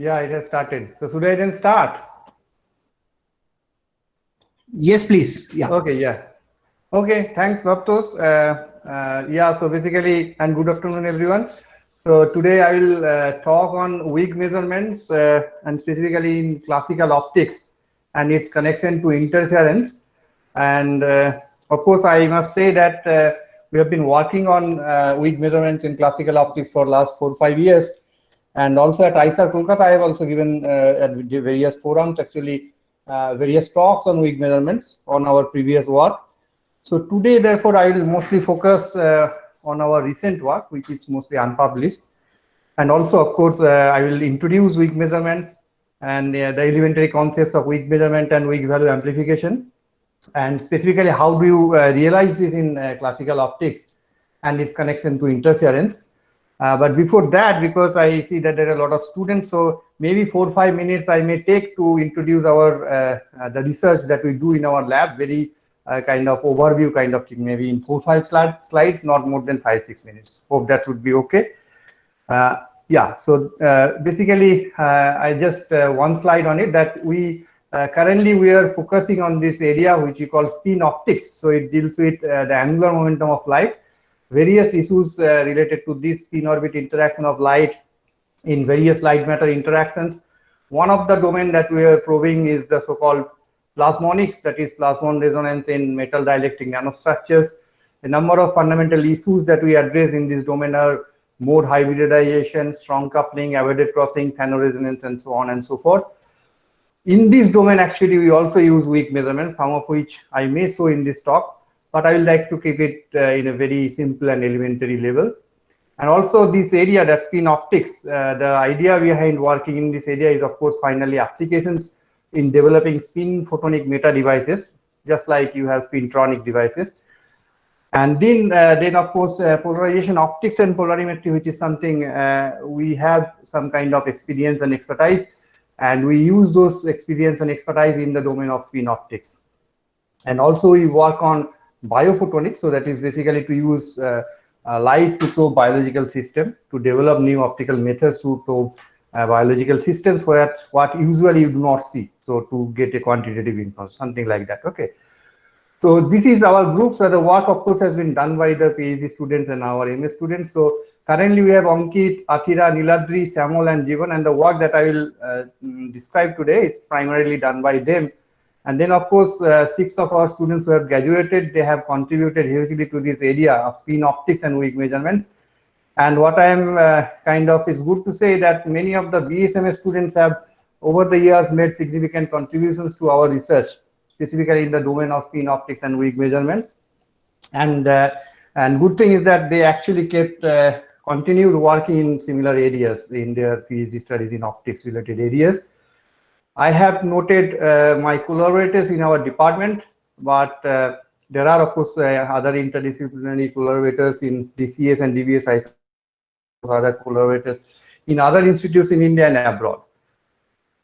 Yeah, it has started. So should I then start? Yes, please. Yeah. Okay, yeah. Okay, thanks, Baptos. Yeah, so basically, and good afternoon, everyone. So today I will talk on weak measurements and specifically in classical optics and its connection to interference. And of course, I must say that we have been working on weak measurements in classical optics for last 4 or 5 years. And also at ISAR Kolkata, I have also given at various forums actually various talks on weak measurements on our previous work. So today, therefore, I will mostly focus on our recent work, which is mostly unpublished. And also, of course, I will introduce weak measurements and the elementary concepts of weak measurement and weak value amplification. And specifically, how do you realize this in classical optics and its connection to interference. But before that, because I see that there are a lot of students, so maybe 4 or 5 minutes I may take to introduce our the research that we do in our lab, very kind of overview kind of thing, maybe in 4 or 5 slides, not more than 5 or 6 minutes. Hope that would be okay. Yeah, so basically I just one slide on it, that we currently we are focusing on this area which we call spin optics. So it deals with the angular momentum of light, various issues related to this spin orbit interaction of light in various light matter interactions. One of the domain that we are probing is the so-called plasmonics, that is plasmon resonance in metal dielectric nanostructures. A number of fundamental issues that we address in this domain are mode hybridization, strong coupling, avoided crossing, phanoresonance, and so on and so forth. In this domain, actually, we also use weak measurements, some of which I may show in this talk, but I would like to keep it in a very simple and elementary level. And also this area, that spin optics, the idea behind working in this area is, of course, finally applications in developing spin photonic meta devices, just like you have spintronic devices. And then of course, polarization optics and polarimetry, which is something we have some kind of experience and expertise, and we use those experience and expertise in the domain of spin optics. And also we work on biophotonics, so that is basically to use light to probe biological system, to develop new optical methods to probe biological systems where what usually you do not see, so to get a quantitative information, something like that. Okay. So this is our group. So the work, of course, has been done by the PhD students and our MS students. So currently we have Ankit, Athira, Niladri, Samuel, and Jivan, and the work that I will describe today is primarily done by them. And then, of course, 6 of our students who have graduated, they have contributed hugely to this area of spin optics and weak measurements. And what I am it's good to say that many of the BSMS students have over the years made significant contributions to our research, specifically in the domain of spin optics and weak measurements. And good thing is that they actually kept continued working in similar areas in their PhD studies in optics related areas. I have noted my collaborators in our department, but there are, of course, other interdisciplinary collaborators in DCS and DBS, other collaborators in other institutes in India and abroad.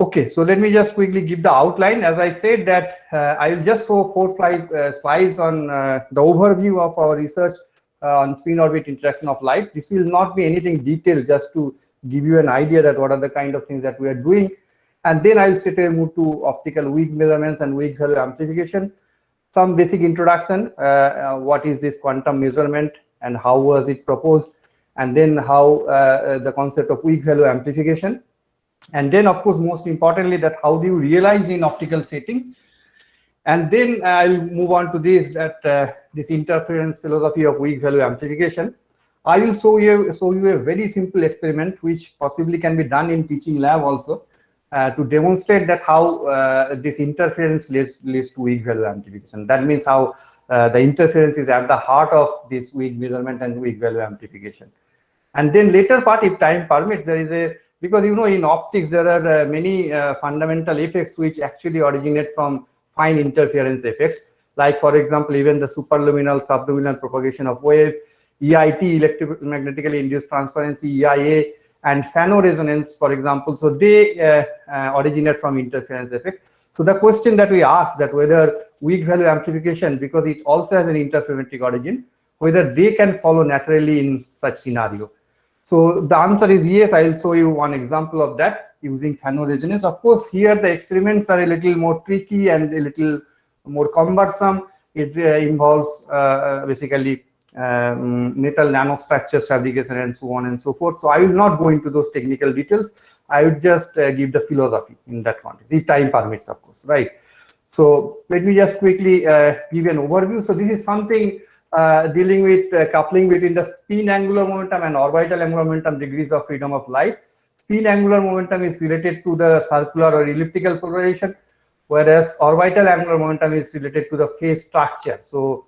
Okay, so let me just quickly give the outline. As I said that I will just show 4 or 5 slides on the overview of our research on spin orbit interaction of light. This will not be anything detailed, just to give you an idea that what are the kind of things that we are doing. And then I will straight away move to optical weak measurements and weak value amplification. Some basic introduction, what is this quantum measurement and how was it proposed, and then how the concept of weak value amplification. And then, of course, most importantly, that how do you realize in optical settings. And then I'll move on to this, that this interference philosophy of weak value amplification. I will show you a very simple experiment which possibly can be done in teaching lab also, to demonstrate that how this interference leads to weak value amplification. That means how the interference is at the heart of this weak measurement and weak value amplification. And then later part, if time permits, there is because in optics there are many fundamental effects which actually originate from fine interference effects, like for example even the superluminal subluminal propagation of wave, EIT, electromagnetically induced transparency, EIA, and phanoresonance, for example. So they originate from interference effect. So the question that we ask, that whether weak value amplification, because it also has an interferometric origin, whether they can follow naturally in such scenario. So the answer is yes. I will show you one example of that. using phonoresonance. Of course, here the experiments are a little more tricky and a little more cumbersome. It involves basically metal nanostructures fabrication and so on and so forth. So I will not go into those technical details. I would just give the philosophy in that context, if time permits, of course, right? So let me just quickly give an overview. So this is something dealing with coupling between the spin angular momentum and orbital angular momentum degrees of freedom of light. Spin angular momentum is related to the circular or elliptical polarization, whereas orbital angular momentum is related to the phase structure. So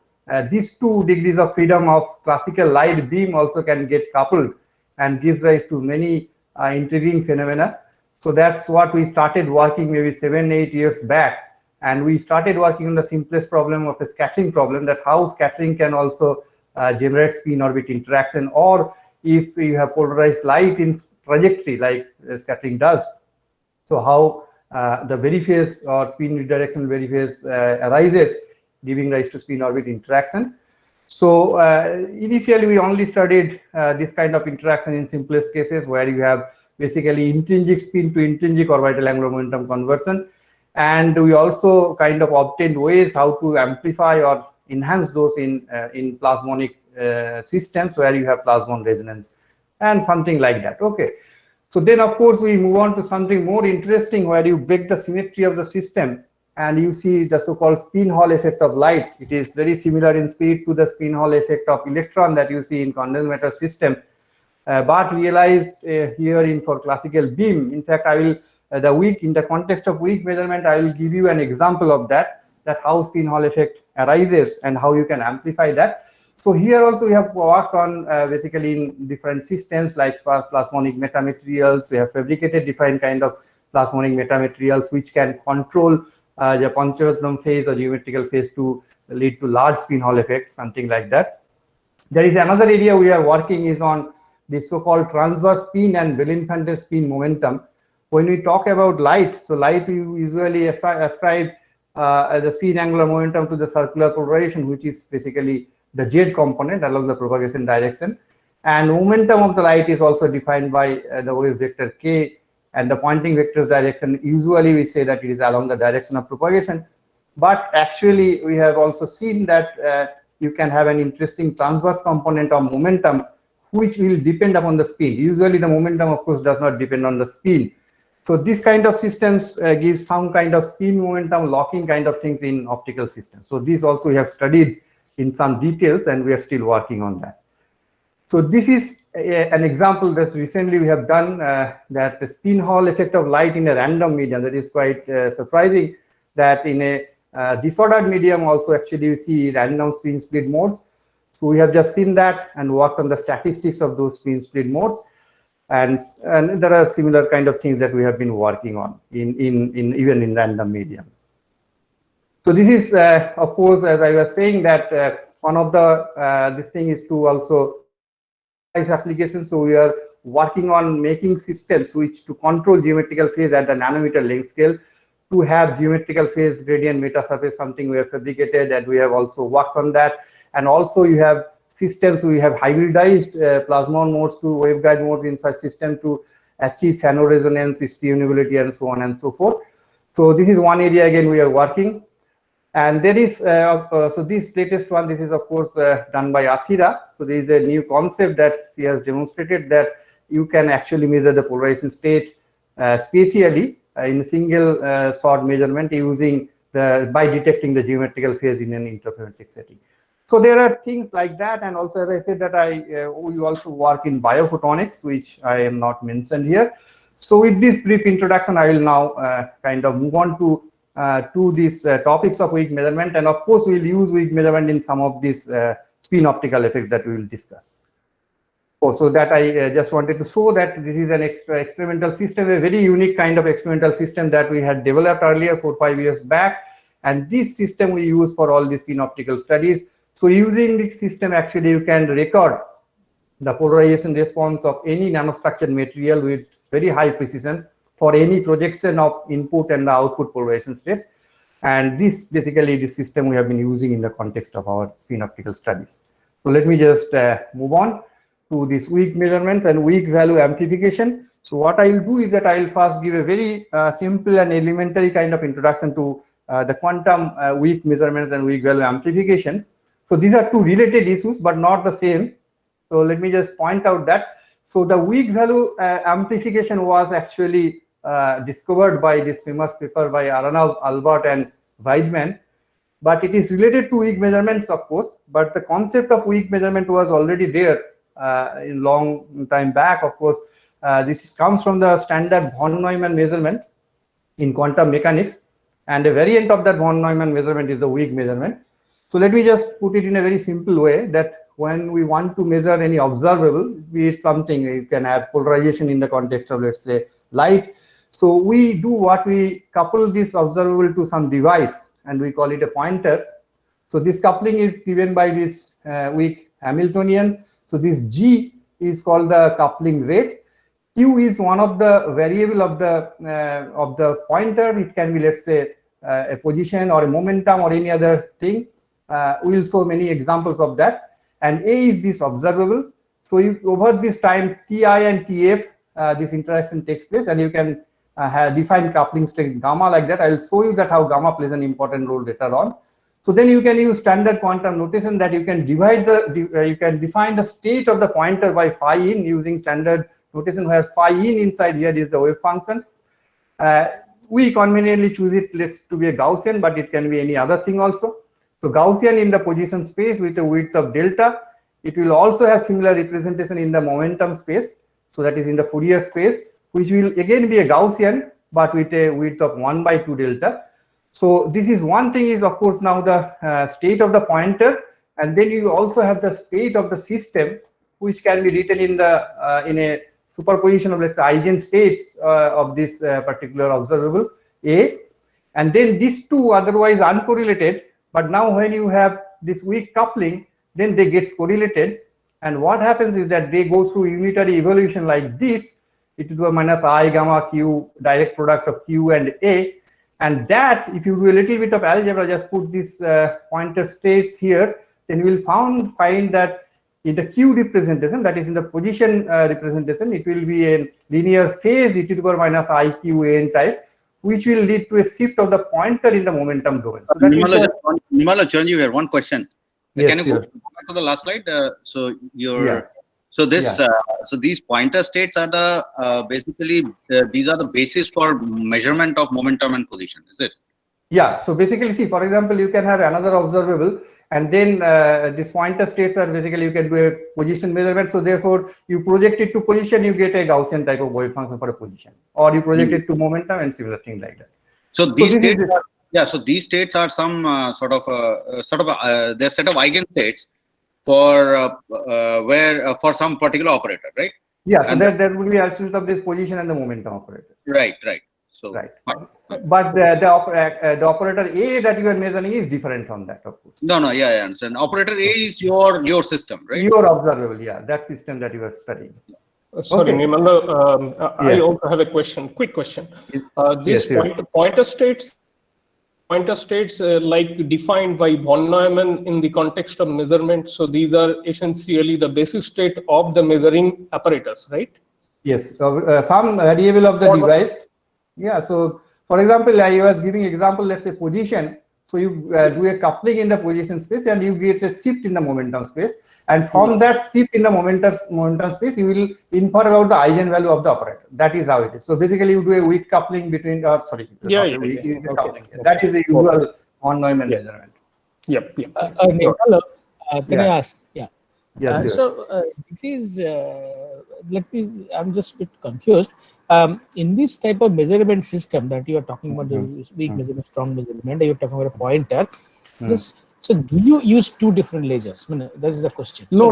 these 2 degrees of freedom of classical light beam also can get coupled and gives rise to many intriguing phenomena. So that's what we started working maybe 7-8 years back. And we started working on the simplest problem of a scattering problem, that how scattering can also generate spin orbit interaction, or if you have polarized light in trajectory like scattering does. So how the Berry phase or spin redirection Berry phase arises, giving rise to spin orbit interaction. So initially we only studied this kind of interaction in simplest cases, where you have basically intrinsic spin to intrinsic orbital angular momentum conversion. And we also kind of obtained ways how to amplify or enhance those in plasmonic systems, where you have plasmon resonance and something like that. Okay. So then, of course, we move on to something more interesting, where you break the symmetry of the system and you see the so-called spin Hall effect of light. It is very similar in speed to the spin Hall effect of electron that you see in condensed matter system, but realized here for classical beam. In fact, I will in the context of weak measurement, I will give you an example of that how spin Hall effect arises and how you can amplify that. So here also we have worked on basically in different systems like plasmonic metamaterials. We have fabricated different kind of plasmonic metamaterials which can control the Pancharatham phase or geometrical phase to lead to large spin Hall effect, something like that. There is another area we are working is on the so-called transverse spin and Belinfante spin momentum. When we talk about light, so light we usually ascribe the spin angular momentum to the circular polarization, which is basically the Z component along the propagation direction. And momentum of the light is also defined by the wave vector k, and the Poynting vector's direction, usually we say that it is along the direction of propagation. But actually we have also seen that you can have an interesting transverse component of momentum which will depend upon the spin. Usually the momentum, of course, does not depend on the spin. So this kind of systems gives some kind of spin momentum locking kind of things in optical systems. So these also we have studied in some details, and we are still working on that. So this is an example that recently we have done, that the spin Hall effect of light in a random medium. That is quite surprising, that in a disordered medium also actually you see random spin split modes. So we have just seen that and worked on the statistics of those spin split modes. And there are similar kind of things that we have been working on even in random medium. So this is, of course, as I was saying, that one of the this thing is to also applications. So we are working on making systems which to control geometrical phase at the nanometer length scale, to have geometrical phase gradient metasurface, something we have fabricated, and we have also worked on that. And also you have systems, we have hybridized plasmon modes to waveguide modes in such system to achieve phonoresonance, its tunability, and so on and so forth. So this is one area again we are working. And there is, so this latest one, this is of course done by Athira. So there is a new concept that she has demonstrated, that you can actually measure the polarization state spatially in a single shot measurement using by detecting the geometrical phase in an interferometric setting. So there are things like that, and also as I said that we also work in biophotonics, which I am not mentioned here. So with this brief introduction, I will now kind of move on to these topics of weak measurement, and of course we'll use weak measurement in some of these spin optical effects that we will discuss. So that I just wanted to show that this is an experimental system, a very unique kind of experimental system that we had developed earlier 4 or 5 years back, and this system we use for all these spin optical studies. So using this system, actually you can record the polarization response of any nanostructured material with very high precision for any projection of input and the output polarization state. And this basically the system we have been using in the context of our spin optical studies. So let me just move on to this weak measurement and weak value amplification. So what I will do is that I will first give a very simple and elementary kind of introduction to the quantum weak measurements and weak value amplification. So these are two related issues, but not the same. So let me just point out that. So the weak value amplification was actually discovered by this famous paper by Aronoff, Albert, and Weidman. But it is related to weak measurements, of course. But the concept of weak measurement was already there in long time back. Of course, this comes from the standard von Neumann measurement in quantum mechanics, and a variant of that von Neumann measurement is the weak measurement. So let me just put it in a very simple way that when we want to measure any observable, be it something, you can have polarization in the context of, let's say, light. So we do what we couple this observable to some device, and we call it a pointer. So this coupling is given by this weak Hamiltonian. So this G is called the coupling rate. Q is one of the variable of the pointer. It can be, let's say, a position or a momentum or any other thing. We will show many examples of that. And A is this observable. So over this time, Ti and Tf, this interaction takes place, and you can define coupling state gamma like that. I will show you that how gamma plays an important role later on. So then you can use standard quantum notation that you can divide you can define the state of the pointer by phi in using standard notation where phi in inside here is the wave function. We conveniently choose it to be a Gaussian, but it can be any other thing also. So Gaussian in the position space with a width of delta. It will also have similar representation in the momentum space. So that is in the Fourier space, which will again be a Gaussian, but with a width of 1/2 delta. So this is one thing is, of course, now the state of the pointer, and then you also have the state of the system, which can be written in a superposition of, let's say, eigenstates of this particular observable A, and then these two otherwise uncorrelated. But now when you have this weak coupling, then they get correlated, and what happens is that they go through unitary evolution like this, e⁻⁻ I gamma q direct product of q and A. And that, if you do a little bit of algebra, just put this pointer states here, then you will find that in the q representation, that is in the position representation, it will be a linear phase e⁻⁻ I q n type, which will lead to a shift of the pointer in the momentum domain. So Nirmala, Chiranjeev here, one question. Yes, can you go back to the last slide? So these pointer states are the basically these are the basis for measurement of momentum and position, is it? Yeah. So basically, see, for example, you can have another observable, and then these pointer states are basically you can do a position measurement. So therefore, you project it to position, you get a Gaussian type of wave function for a position, or you project it to momentum and similar thing like that. So these states are, so these states are some they're set of eigenstates for for some particular operator, right? Yeah, so there will be a result of this position and the momentum operator. Right. So right. But the operator A that you are measuring is different from that, of course. No, I understand. Operator A is your system, right? Your observable, yeah, that system that you are studying. Sorry, okay. Nirmala, I also have a question, quick question. These pointer states like defined by von Neumann in the context of measurement. So these are essentially the basis state of the measuring apparatus, right? Yes, some variable of the device. Yeah, so for example, I was giving example, let's say position. So you do a coupling in the position space and you get a shift in the momentum space. And from that shift in the momentum space, you will infer about the eigenvalue of the operator. That is how it is. So basically you do a weak coupling between, coupling. That is the usual von Neumann measurement. Yep. Nirmala, can I ask? Yeah. Yes. This is, I'm just a bit confused. In this type of measurement system that you are talking about, the weak measurement, strong measurement, you're talking about a pointer. So do you use two different lasers? I mean, that is the question. No.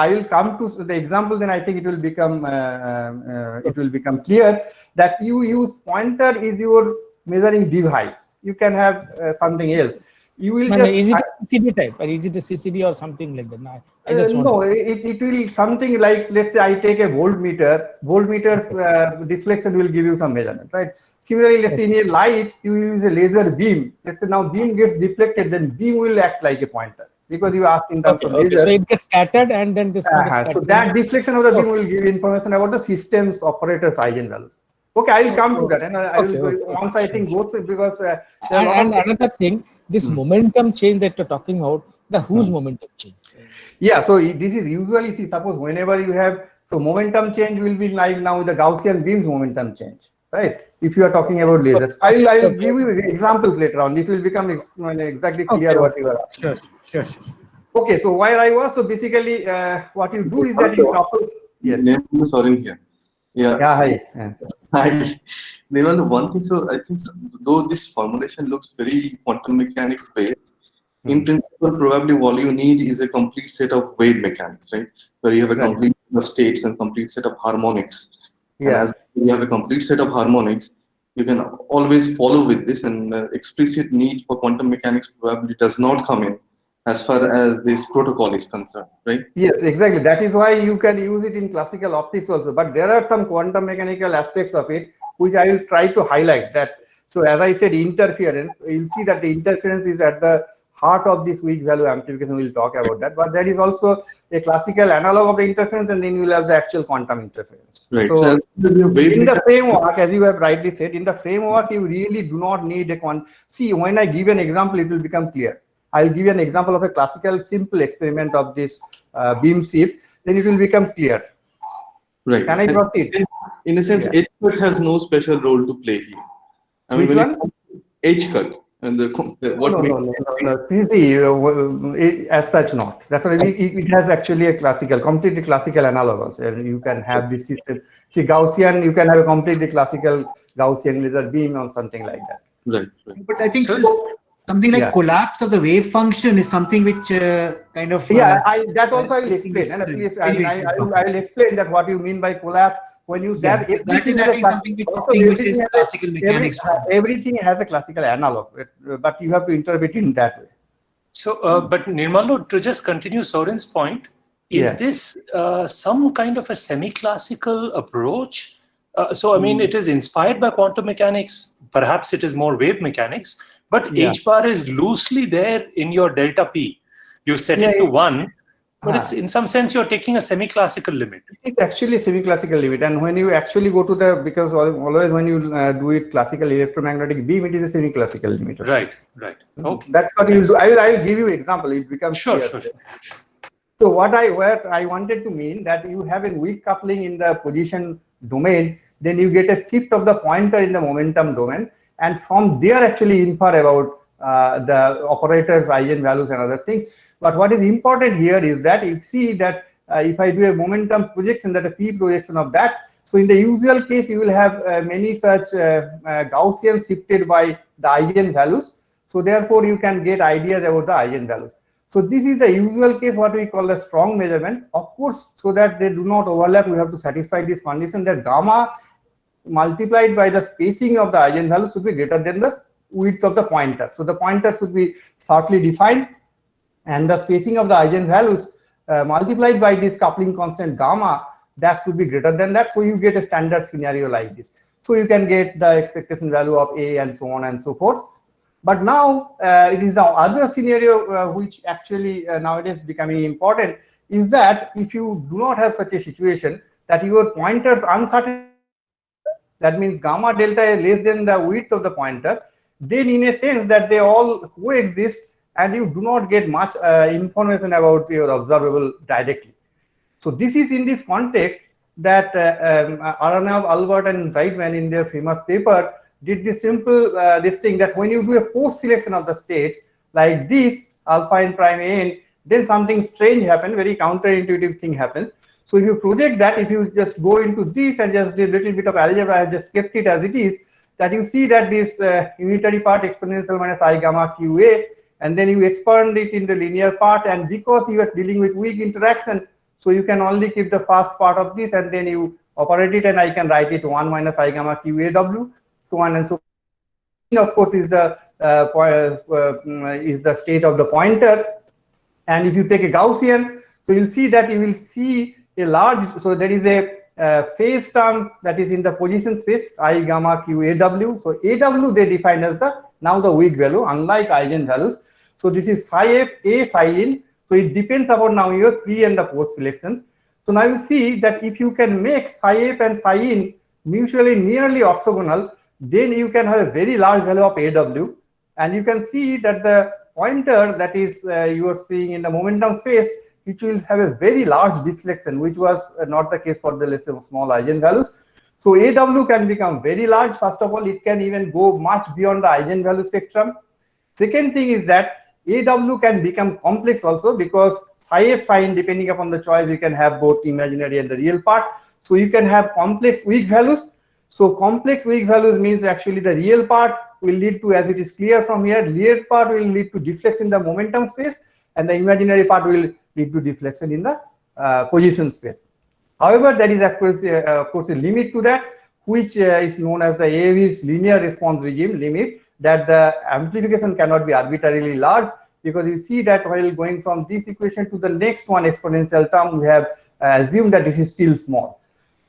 I will come to the example. Then I think it will become clear that you use pointer is your measuring device. You can have something else. You will is it a CCD type, or is it a CCD or something like that? No, it will something like, let's say I take a voltmeter. Voltmeter's deflection will give you some measurement, right? Similarly, let's say in a light, you use a laser beam. Let's say now beam gets deflected, then beam will act like a pointer. because you asked in terms Okay, of okay. measure. So it gets scattered and then this not So scattered. that deflection of the beam will give information about the system's operators eigenvalues. Okay, I will come to that, and I will Okay, go once I think go through, because there are a lot And of another thing, this momentum change that you're talking about, the whose momentum change? Yeah, so this is usually, see, suppose whenever you have, so momentum change will be like now the Gaussian beams momentum change, right? If you are talking about lasers, I will give you examples later on. It will become exactly clear what you are asking. Sure. Okay, so where I was, so basically what you do is that you couple. Yes. Sorry here. Yeah. Yeah, hi. Yeah. Hi. One thing, so I think though this formulation looks very quantum mechanics based, in principle, probably all you need is a complete set of wave mechanics, right? Where you have a complete set of states and complete set of harmonics. Yeah. And as you have a complete set of harmonics, you can always follow with this, and explicit need for quantum mechanics probably does not come in as far as this protocol is concerned, right? Yes, exactly. That is why you can use it in classical optics also. But there are some quantum mechanical aspects of it which I will try to highlight. That so as I said, interference. You'll see that the interference is at the heart of this weak value amplification. We'll talk about that. But there is also a classical analog of the interference, and then you'll have the actual quantum interference. Right. So in the framework, as you have rightly said, in the framework, you really do not need a quantum. See, when I give an example, it will become clear. I'll give you an example of a classical simple experiment of this beam shift, then it will become clear. Right. Can I proceed? In a sense, Yeah. H-cut has no special role to play here. I mean, Which when one? H-cut and what makes as such not. That's why it has actually a classical, completely classical analog also. And you can have this system. See, Gaussian, you can have a completely classical Gaussian laser beam or something like that. Right. But I think something like collapse of the wave function is something which kind of that also I will explain. And please, I will explain that what you mean by collapse. When you that is something which distinguishes classical mechanics. Everything has a classical analog, but you have to interpret it in that way. So, but Nirmalo, to just continue Soren's point, is this some kind of a semi-classical approach? So, I mean, it is inspired by quantum mechanics. Perhaps it is more wave mechanics, but H bar is loosely there in your delta P. You set it to 1. But it's in some sense you're taking a semi-classical limit. It's actually a semi-classical limit, and when you actually go to the, because always when you do it classical electromagnetic beam, it is a semi-classical limit. Right. Okay. That's what you do. I will give you example. It becomes sure. So what I wanted to mean that you have a weak coupling in the position domain, then you get a shift of the pointer in the momentum domain, and from there actually infer about the operators, eigenvalues, and other things. But what is important here is that you see that if I do a momentum projection, that a P projection of that, so in the usual case, you will have many such Gaussian shifted by the eigenvalues. So therefore, you can get ideas about the eigenvalues. So this is the usual case, what we call a strong measurement. Of course, so that they do not overlap, we have to satisfy this condition that gamma multiplied by the spacing of the eigenvalues should be greater than the width of the pointer. So the pointer should be shortly defined, and the spacing of the eigenvalues multiplied by this coupling constant gamma, that should be greater than that. So you get a standard scenario like this. So you can get the expectation value of A and so on and so forth. But now it is the other scenario which actually nowadays becoming important, is that if you do not have such a situation that your pointers uncertain, that means gamma delta is less than the width of the pointer, then in a sense that they all coexist and you do not get much information about your observable directly. So this is in this context that Aranov, Albert, and Zeidman in their famous paper did this simple this thing, that when you do a post selection of the states like this alpha n prime n, then something strange happens, very counterintuitive thing happens. So if you project that, if you just go into this and just do a little bit of algebra, I have just kept it as it is, that you see that this unitary part exponential minus I gamma qa, and then you expand it in the linear part, and because you are dealing with weak interaction, so you can only keep the first part of this and then you operate it, and I can write it 1 minus I gamma qaw, so on and so forth. Of course is the state of the pointer. And if you take a Gaussian, so you'll see that you will see a large, so there is a phase term that is in the position space I gamma q aw. So aw they define as the now the weak value, unlike eigenvalues. So this is psi f a psi in. So it depends upon now your pre and the post selection. So now you see that if you can make psi f and psi in mutually nearly orthogonal, then you can have a very large value of AW, and you can see that the pointer that is you are seeing in the momentum space, which will have a very large deflection, which was not the case for the, let's say, small eigenvalues. So AW can become very large. First of all, it can even go much beyond the eigenvalue spectrum. Second thing is that AW can become complex also, because psi f psi in, depending upon the choice, you can have both imaginary and the real part. So you can have complex weak values. So complex weak values means actually the real part will lead to, as it is clear from here, real part will lead to deflection in the momentum space, and the imaginary part will lead to deflection in the position space. However, there is of course a limit to that, which is known as the AAV's linear response regime limit, that the amplification cannot be arbitrarily large, because you see that while going from this equation to the next one exponential term, we have assumed that it is still small.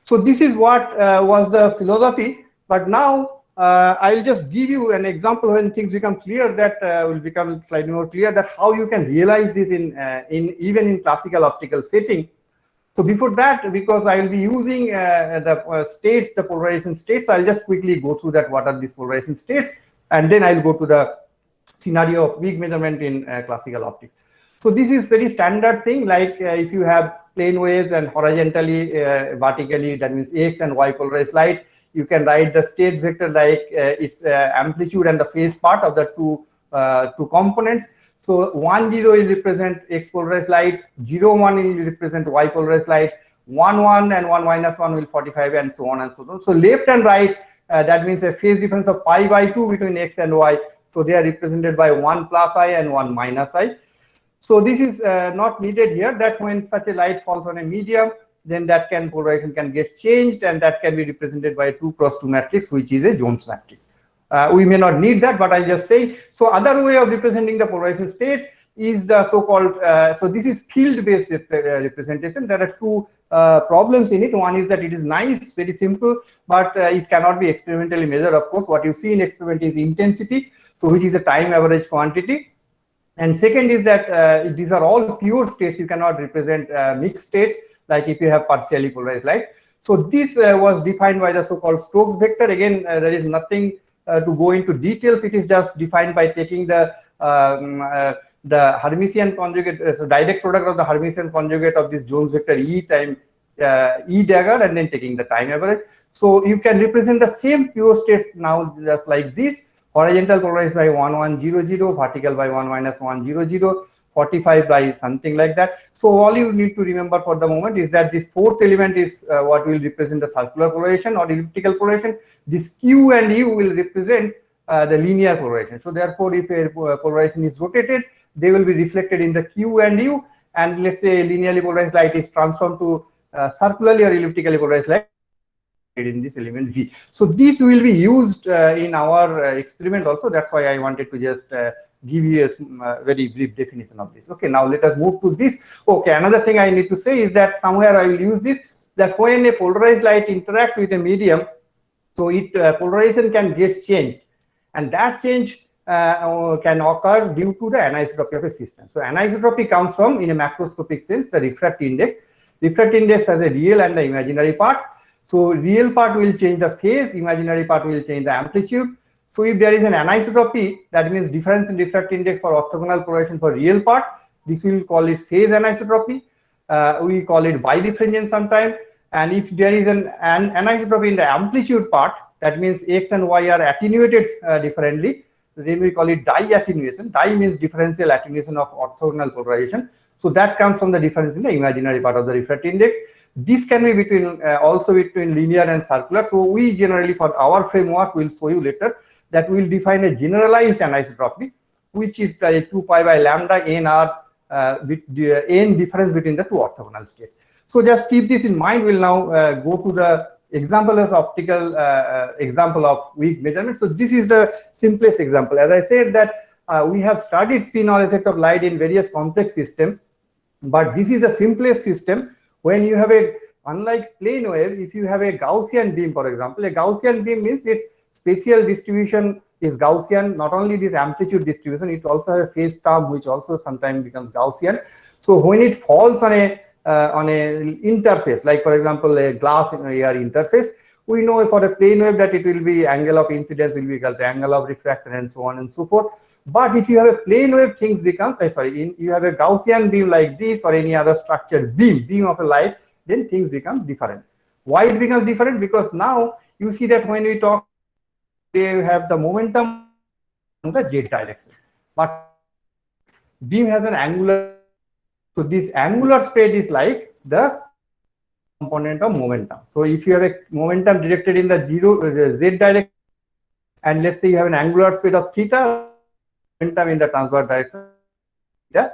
So this is what was the philosophy. But now I'll just give you an example when things become clear, that will become slightly more clear, that how you can realize this in even in classical optical setting. So before that, because I will be using the states, the polarization states, I'll just quickly go through that, what are these polarization states, and then I'll go to the scenario of weak measurement in classical optics. So this is very standard thing, like if you have plane waves and horizontally, vertically, that means X and Y polarized light, you can write the state vector like its amplitude and the phase part of the two components. So 1, 0 will represent X polarized light, 0, 1 will represent Y polarized light, 1, 1 and 1 minus 1 will 45, and so on and so on. So left and right, that means a phase difference of pi by 2 between X and Y. So they are represented by 1 plus I and 1 minus I. So this is not needed here, that when such a light falls on a medium, then that polarization can get changed, and that can be represented by a 2 cross 2 matrix, which is a Jones matrix. We may not need that, but I'll just say. So other way of representing the polarization state is the so-called, so this is field-based representation. There are two problems in it. One is that it is nice, very simple, but it cannot be experimentally measured. Of course, what you see in experiment is intensity, so which is a time average quantity. And second is that these are all pure states. You cannot represent mixed states, like if you have partially polarized light. So this was defined by the so-called Stokes vector. Again, there is nothing to go into details. It is just defined by taking the Hermitian conjugate, so direct product of the Hermitian conjugate of this Jones vector E time E dagger, and then taking the time average. So you can represent the same pure states now just like this: horizontal polarized by 1, 1, 0, 0, vertical by 1, minus 1, 0, 0, 45 by something like that. So all you need to remember for the moment is that this fourth element is what will represent the circular polarization or elliptical polarization. This Q and U will represent the linear polarization. So therefore, if a polarization is rotated, they will be reflected in the Q and U, and let's say linearly polarized light is transformed to circularly or elliptically polarized light in this element V. So this will be used in our experiment also. That's why I wanted to just give you a very brief definition of this. Okay, now let us move to this. Okay, another thing I need to say is that somewhere I will use this, that when a polarized light interact with a medium, so it polarization can get changed, and that change can occur due to the anisotropy of a system. So anisotropy comes from, in a macroscopic sense, the refractive index. Refractive index has a real and the imaginary part. So real part will change the phase, imaginary part will change the amplitude. So if there is an anisotropy, that means difference in refractive index for orthogonal polarization for real part, this will call it phase anisotropy. We call it bidifferentiation sometime. And if there is an anisotropy in the amplitude part, that means X and Y are attenuated differently, then we call it di-attenuation. Di means differential attenuation of orthogonal polarization. So that comes from the difference in the imaginary part of the refractive index. This can be between also between linear and circular. So we generally, for our framework, will show you later that we will define a generalized anisotropy, which is 2 pi by lambda nr with the n difference between the two orthogonal states. So just keep this in mind. We'll now go to the example as optical example of weak measurement. So this is the simplest example. As I said that we have studied spin-Hall effect of light in various complex systems, but this is the simplest system. When you have a, unlike plane wave, if you have a Gaussian beam, for example, a Gaussian beam means its spatial distribution is Gaussian. Not only this amplitude distribution, it also has a phase term which also sometimes becomes Gaussian. So when it falls on a interface, like for example a glass air interface, we know for a plane wave that it will be angle of incidence will be equal to angle of refraction and so on and so forth. But if you have a plane wave, things becomes you have a Gaussian beam like this or any other structured beam of a light, then things become different. Why it becomes different? Because now you see that when we talk, they have the momentum in the z direction, but beam has an angular. So this angular spread is like the component of momentum. So if you have a momentum directed in the z direction, and let's say you have an angular spread of theta, momentum in the transverse direction. Yeah.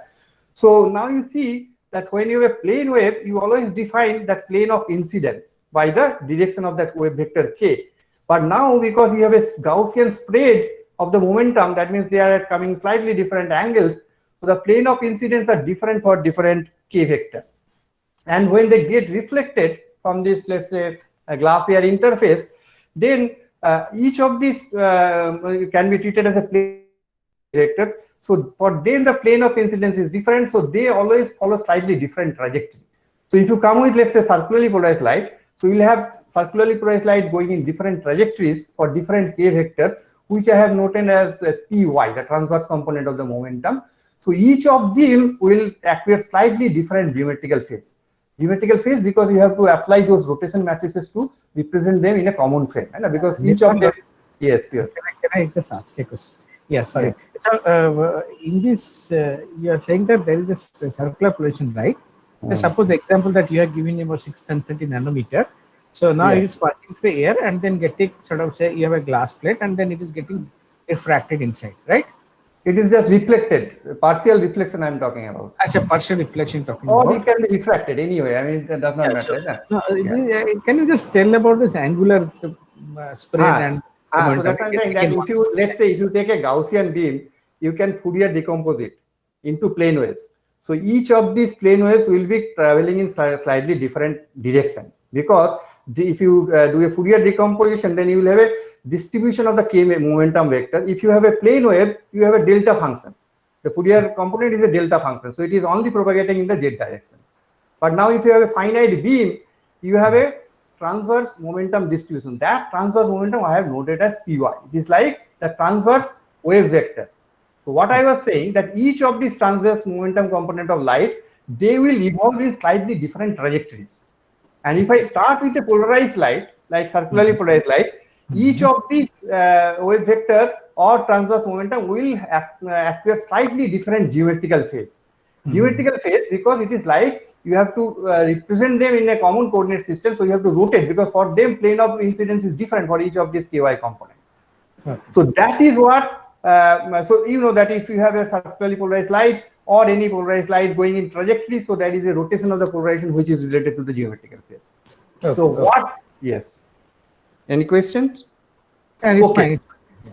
So now you see that when you have a plane wave, you always define that plane of incidence by the direction of that wave vector k. But now because you have a Gaussian spread of the momentum, that means they are coming slightly different angles. So the plane of incidence are different for different k vectors. And when they get reflected from this, let's say, a glass air interface, then each of these can be treated as a plane vectors. So for them, the plane of incidence is different. So they always follow slightly different trajectory. So if you come with, let's say, circularly polarized light, so you'll have circularly polarized light going in different trajectories for different k vector, which I have noted as py, the transverse component of the momentum. So each of them will appear slightly different geometrical phase. Geometrical phase because you have to apply those rotation matrices to represent them in a common frame. Right? Because each of them, yes, yes. Can I just ask a question? Yeah, sorry. So in this, you are saying that there is a circular polarization, right? So suppose the example that you are giving about 630 nanometer. So now it is passing through air and then getting sort of say you have a glass plate and then it is getting refracted inside, right? It is just reflected, partial reflection I am talking about. Actually, partial reflection talking or about. It can be refracted anyway. I mean, that does not matter. No, can you just tell about this angular spread and so that's what I'm saying that if you, let's say, if you take a Gaussian beam, you can Fourier decompose it into plane waves. So each of these plane waves will be traveling in slightly different direction because if you do a Fourier decomposition, then you will have a distribution of the k momentum vector. If you have a plane wave, you have a delta function. The Fourier component is a delta function, so it is only propagating in the z direction. But now if you have a finite beam, you have a transverse momentum distribution. That transverse momentum I have noted as py. It is like the transverse wave vector. So what I was saying that each of these transverse momentum component of light, they will evolve in slightly different trajectories. And if I start with a polarized light, like circularly polarized light, each of these wave vector or transverse momentum will appear slightly different geometrical phase. Geometrical phase because it is like you have to represent them in a common coordinate system, so you have to rotate because for them plane of incidence is different for each of these ky component. So that is what. So you know that if you have a circularly polarized light or any polarized light going in trajectory, so that is a rotation of the polarization which is related to the geometrical phase. So what? Yes. Any questions? Okay.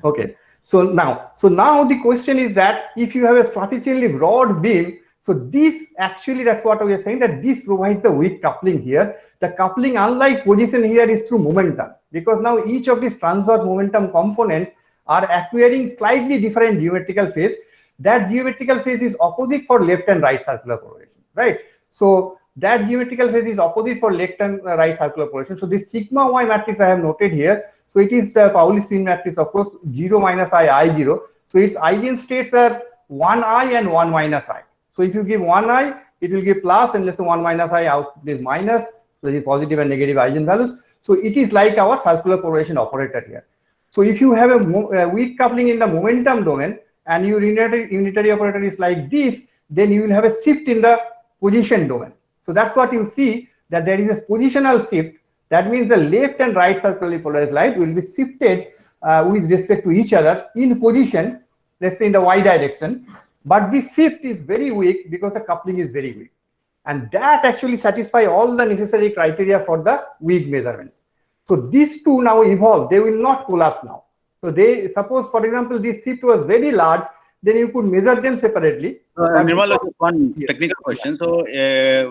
Okay. So now the question is that if you have a sufficiently broad beam, so this actually, that's what we are saying, that this provides the weak coupling here. The coupling, unlike position here, is through momentum because now each of these transverse momentum component are acquiring slightly different geometrical phase. That geometrical phase is opposite for left and right circular polarization, right? So that geometrical phase is opposite for left and right circular polarization. So this sigma y matrix I have noted here. So it is the Pauli spin matrix, of course, 0 minus I0. So its eigenstates are 1i and 1 minus I. So if you give 1i, it will give plus, and let's say 1 minus I out is minus. So it is positive and negative eigenvalues. So it is like our circular polarization operator here. So if you have a weak coupling in the momentum domain and your unitary operator is like this, then you will have a shift in the position domain. So that's what you see, that there is a positional shift. That means the left and right circularly polarized light will be shifted with respect to each other in position, let's say in the y direction. But this shift is very weak because the coupling is very weak. And that actually satisfies all the necessary criteria for the weak measurements. So these two now evolve, they will not collapse now. So they, suppose for example, this shift was very large, then you could measure them separately. Nirmal, one technical question. So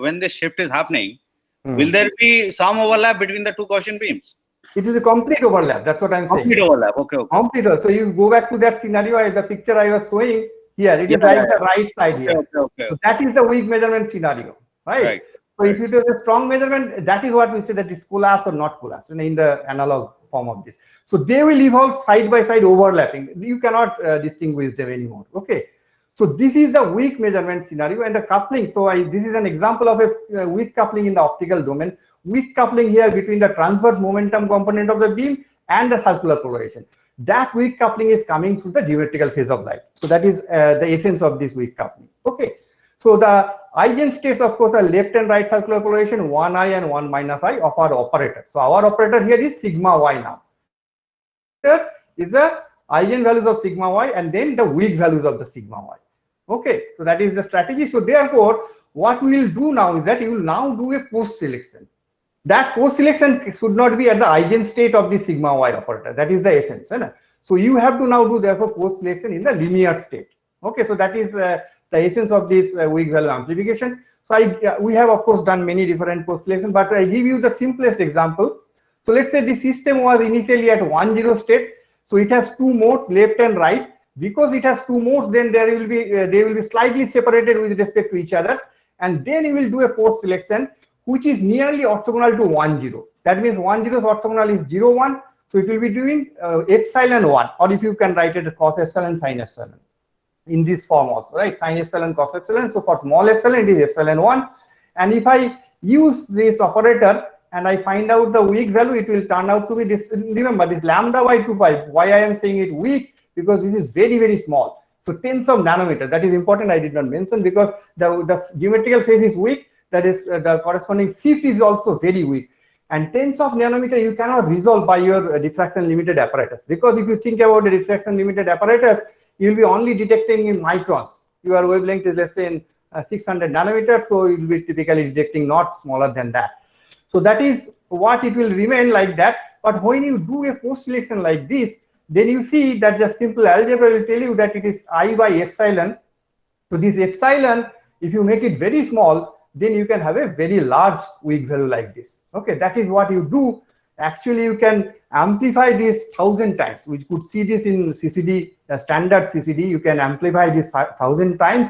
when this shift is happening, will there be some overlap between the two Gaussian beams? It is a complete overlap. That's what I'm saying. Complete overlap. Okay. Complete. So you go back to that scenario, the picture I was showing here. It is the right side here. Okay. So that is the weak measurement scenario, right? So if it is a strong measurement, that is what we say that it's collapse or not collapse in the analog form of this. So they will evolve side by side overlapping. You cannot distinguish them anymore. Okay. So this is the weak measurement scenario and the coupling. So this is an example of a weak coupling in the optical domain. Weak coupling here between the transverse momentum component of the beam and the circular polarization. That weak coupling is coming through the geometrical phase of light. So that is the essence of this weak coupling. Okay. So the eigenstates, of course, are left and right circular polarization, 1i and 1 minus i of our operator. So our operator here is sigma y now. Here is the eigenvalues of sigma y and then the weak values of the sigma y. Okay, so that is the strategy. So therefore, what we will do now is that you will now do a post selection. That post selection should not be at the eigenstate of the sigma y operator. That is the essence. Right? So you have to now do therefore post selection in the linear state. Okay, so that is the essence of this weak value amplification. So we have of course done many different post selection, but I give you the simplest example. So let's say the system was initially at 1-0 state. So it has two modes, left and right. Because it has two modes, then they will be slightly separated with respect to each other, and then you will do a post selection which is nearly orthogonal to 1-0. That means 1-0's orthogonal is 0-1, so it will be doing epsilon 1, or if you can write it cos epsilon sin epsilon in this form also, right? Sin epsilon cos epsilon. So for small epsilon it is epsilon 1, and if I use this operator and I find out the weak value, it will turn out to be this. Remember this lambda by 2 pi. Why I am saying it weak? Because this is very, very small. So tens of nanometer, that is important, I did not mention, because the geometrical phase is weak, that is the corresponding shift is also very weak. And tens of nanometer you cannot resolve by your diffraction limited apparatus, because if you think about the diffraction limited apparatus, you will be only detecting in microns. Your wavelength is, let's say, in 600 nanometers, so you will be typically detecting not smaller than that. So that is what it will remain like that. But when you do a post selection like this, then you see that the simple algebra will tell you that it is I by epsilon. So this epsilon, if you make it very small, then you can have a very large weak value like this. Okay, that is what you do. Actually, you can amplify this 1000 times. We could see this in CCD, standard CCD. You can amplify this 1000 times.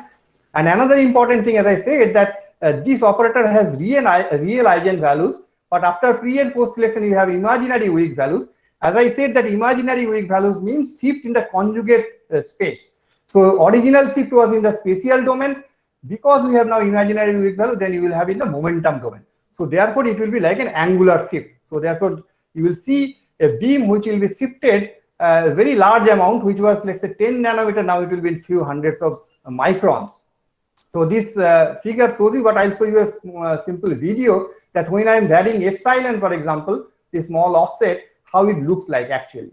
And another important thing, as I said, that this operator has real eigenvalues, but after pre and post selection, you have imaginary weak values. As I said, that imaginary weak values means shift in the conjugate space. So original shift was in the spatial domain. Because we have now imaginary weak value, then you will have in the momentum domain. So therefore, it will be like an angular shift. So therefore, you will see a beam which will be shifted a very large amount, which was, let's say, 10 nanometer. Now it will be in few hundreds of microns. So this figure shows you, but I'll show you a simple video that when I'm varying epsilon, for example, the small offset, how it looks like actually.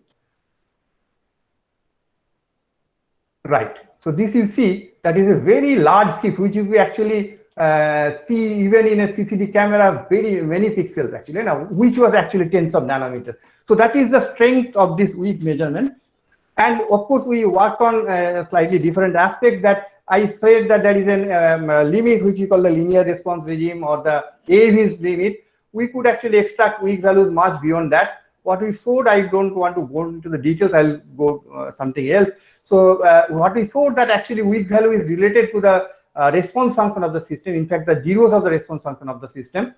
Right. So this you see that is a very large shift, which you actually see even in a CCD camera, very many pixels actually, now, which was actually tens of nanometers. So that is the strength of this weak measurement. And of course, we worked on slightly different aspects. That I said that there is a limit which we call the linear response regime, or the AV's limit. We could actually extract weak values much beyond that. What we showed, I don't want to go into the details, I'll go something else. So what we showed that actually weak value is related to the response function of the system. In fact, the zeros of the response function of the system.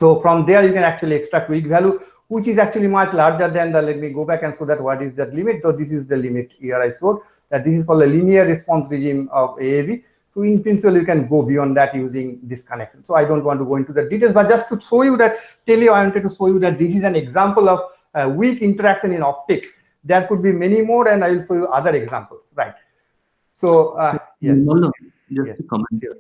So from there, you can actually extract weak value, which is actually much larger than the, let me go back and show that what is that limit. So this is the limit here I showed, that this is called the linear response regime of AAV. So in principle, you can go beyond that using this connection. So I don't want to go into the details, but just to show you that, I wanted to show you that this is an example of weak interaction in optics. There could be many more, and I will show you other examples, right? So, yes. No, just Yes. a comment here.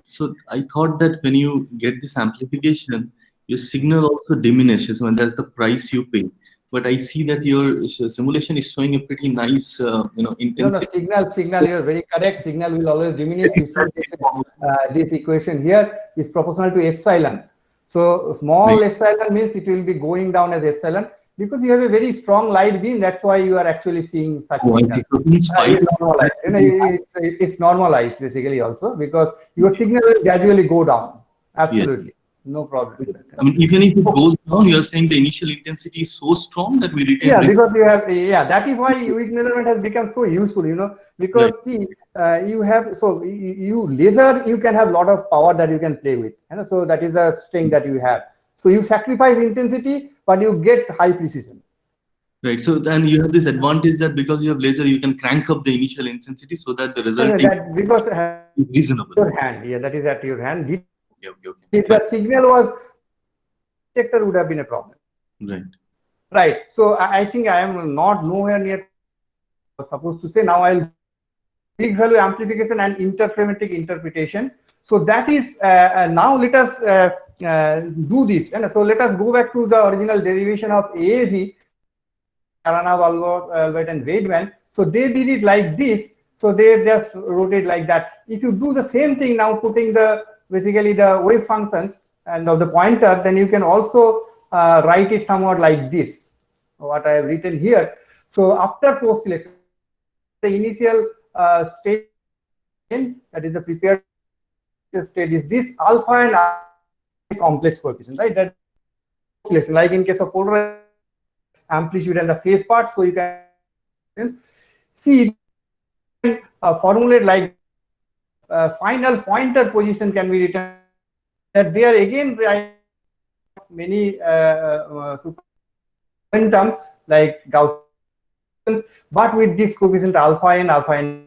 So I thought that when you get this amplification, your signal also diminishes when that's the price you pay. But I see that your simulation is showing a pretty nice, intensity. No, signal, you're very correct. Signal will always diminish. You see this equation here is proportional to epsilon. So small epsilon means it will be going down as epsilon, because you have a very strong light beam. That's why you are actually seeing such signal. It's normalized basically also, because your signal will gradually go down. Absolutely. No problem. I mean, even if it goes down, you are saying the initial intensity is so strong that we retain. Yeah, because you have, that is why weak measurement has become so useful, because see, you have, so you laser, you can have a lot of power that you can play with, so that is a strength that you have. So you sacrifice intensity, but you get high precision. Right. So then you have this advantage that because you have laser, you can crank up the initial intensity so that the resulting That because is reasonable. your hand, that is at your hand. Okay. If the signal was detector, would have been a problem. Right. Right. So I think I am not nowhere near supposed to say. Now I'll weak value amplification and interferometric interpretation. So that is now let us do this. And so let us go back to the original derivation of AAV, Aranov, Albert, and Weidman. So they did it like this. So they just wrote it like that. If you do the same thing now, putting basically the wave functions and of the pointer, then you can also write it somewhat like this, what I have written here. So after post selection, the initial state, that is the prepared state, is this alpha and complex coefficient, right? That selection, like in case of polar amplitude and the phase part. So you can see formulate like final pointer position can be written that there again many momentum like Gaussians, but with this coefficient alpha n.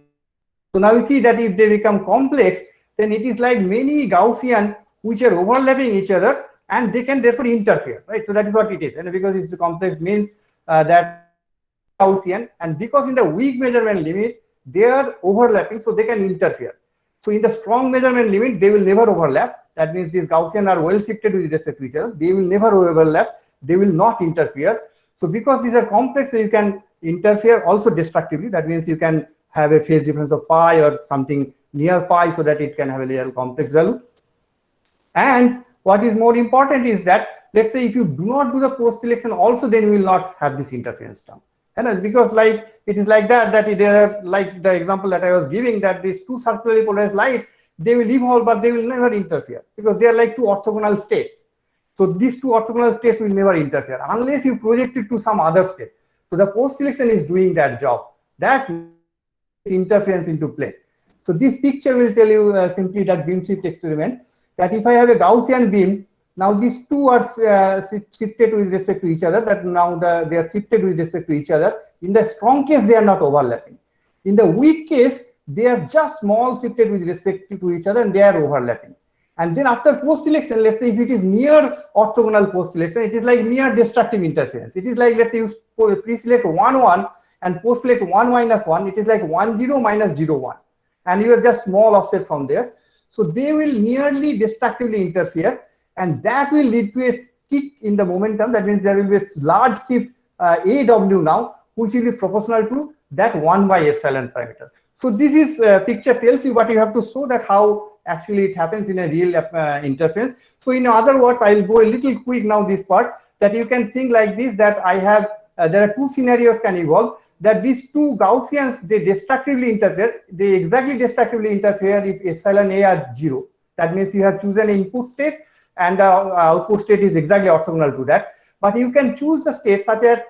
So now you see that if they become complex, then it is like many Gaussian which are overlapping each other, and they can therefore interfere, right? So that is what it is, and because it's complex means that Gaussian, and because in the weak measurement limit they are overlapping, so they can interfere. So in the strong measurement limit, they will never overlap. That means these Gaussian are well shifted with respect to each other. They will never overlap. They will not interfere. So because these are complex, so you can interfere also destructively. That means you can have a phase difference of pi or something near pi, so that it can have a little complex value. And what is more important is that, let's say if you do not do the post selection also, then you will not have this interference term. And because like it is like that there are, like the example that I was giving, that these two circularly polarized light, they will evolve, but they will never interfere because they are like two orthogonal states. So these two orthogonal states will never interfere unless you project it to some other state. So the post selection is doing that job. That interference into play. So this picture will tell you simply that beam shift experiment, that if I have a Gaussian beam, now these two are shifted with respect to each other, that now they are shifted with respect to each other. In the strong case, they are not overlapping. In the weak case, they are just small shifted with respect to each other and they are overlapping. And then after post selection, let's say if it is near orthogonal post selection, it is like near destructive interference. It is like, let's say you pre-select 1 1 and post select 1 minus 1, it is like 1 0 minus 0 1. And you are just small offset from there. So they will nearly destructively interfere, and that will lead to a kick in the momentum. That means there will be a large shift AW now, which will be proportional to that 1 by epsilon parameter. So this is picture tells you, but you have to show that how actually it happens in a real interference. So in other words, I will go a little quick now this part, that you can think like this, that I have there are two scenarios can evolve, that these two Gaussians, they destructively interfere. They exactly destructively interfere if epsilon A are 0. That means you have chosen an input state and the output state is exactly orthogonal to that. But you can choose the state such that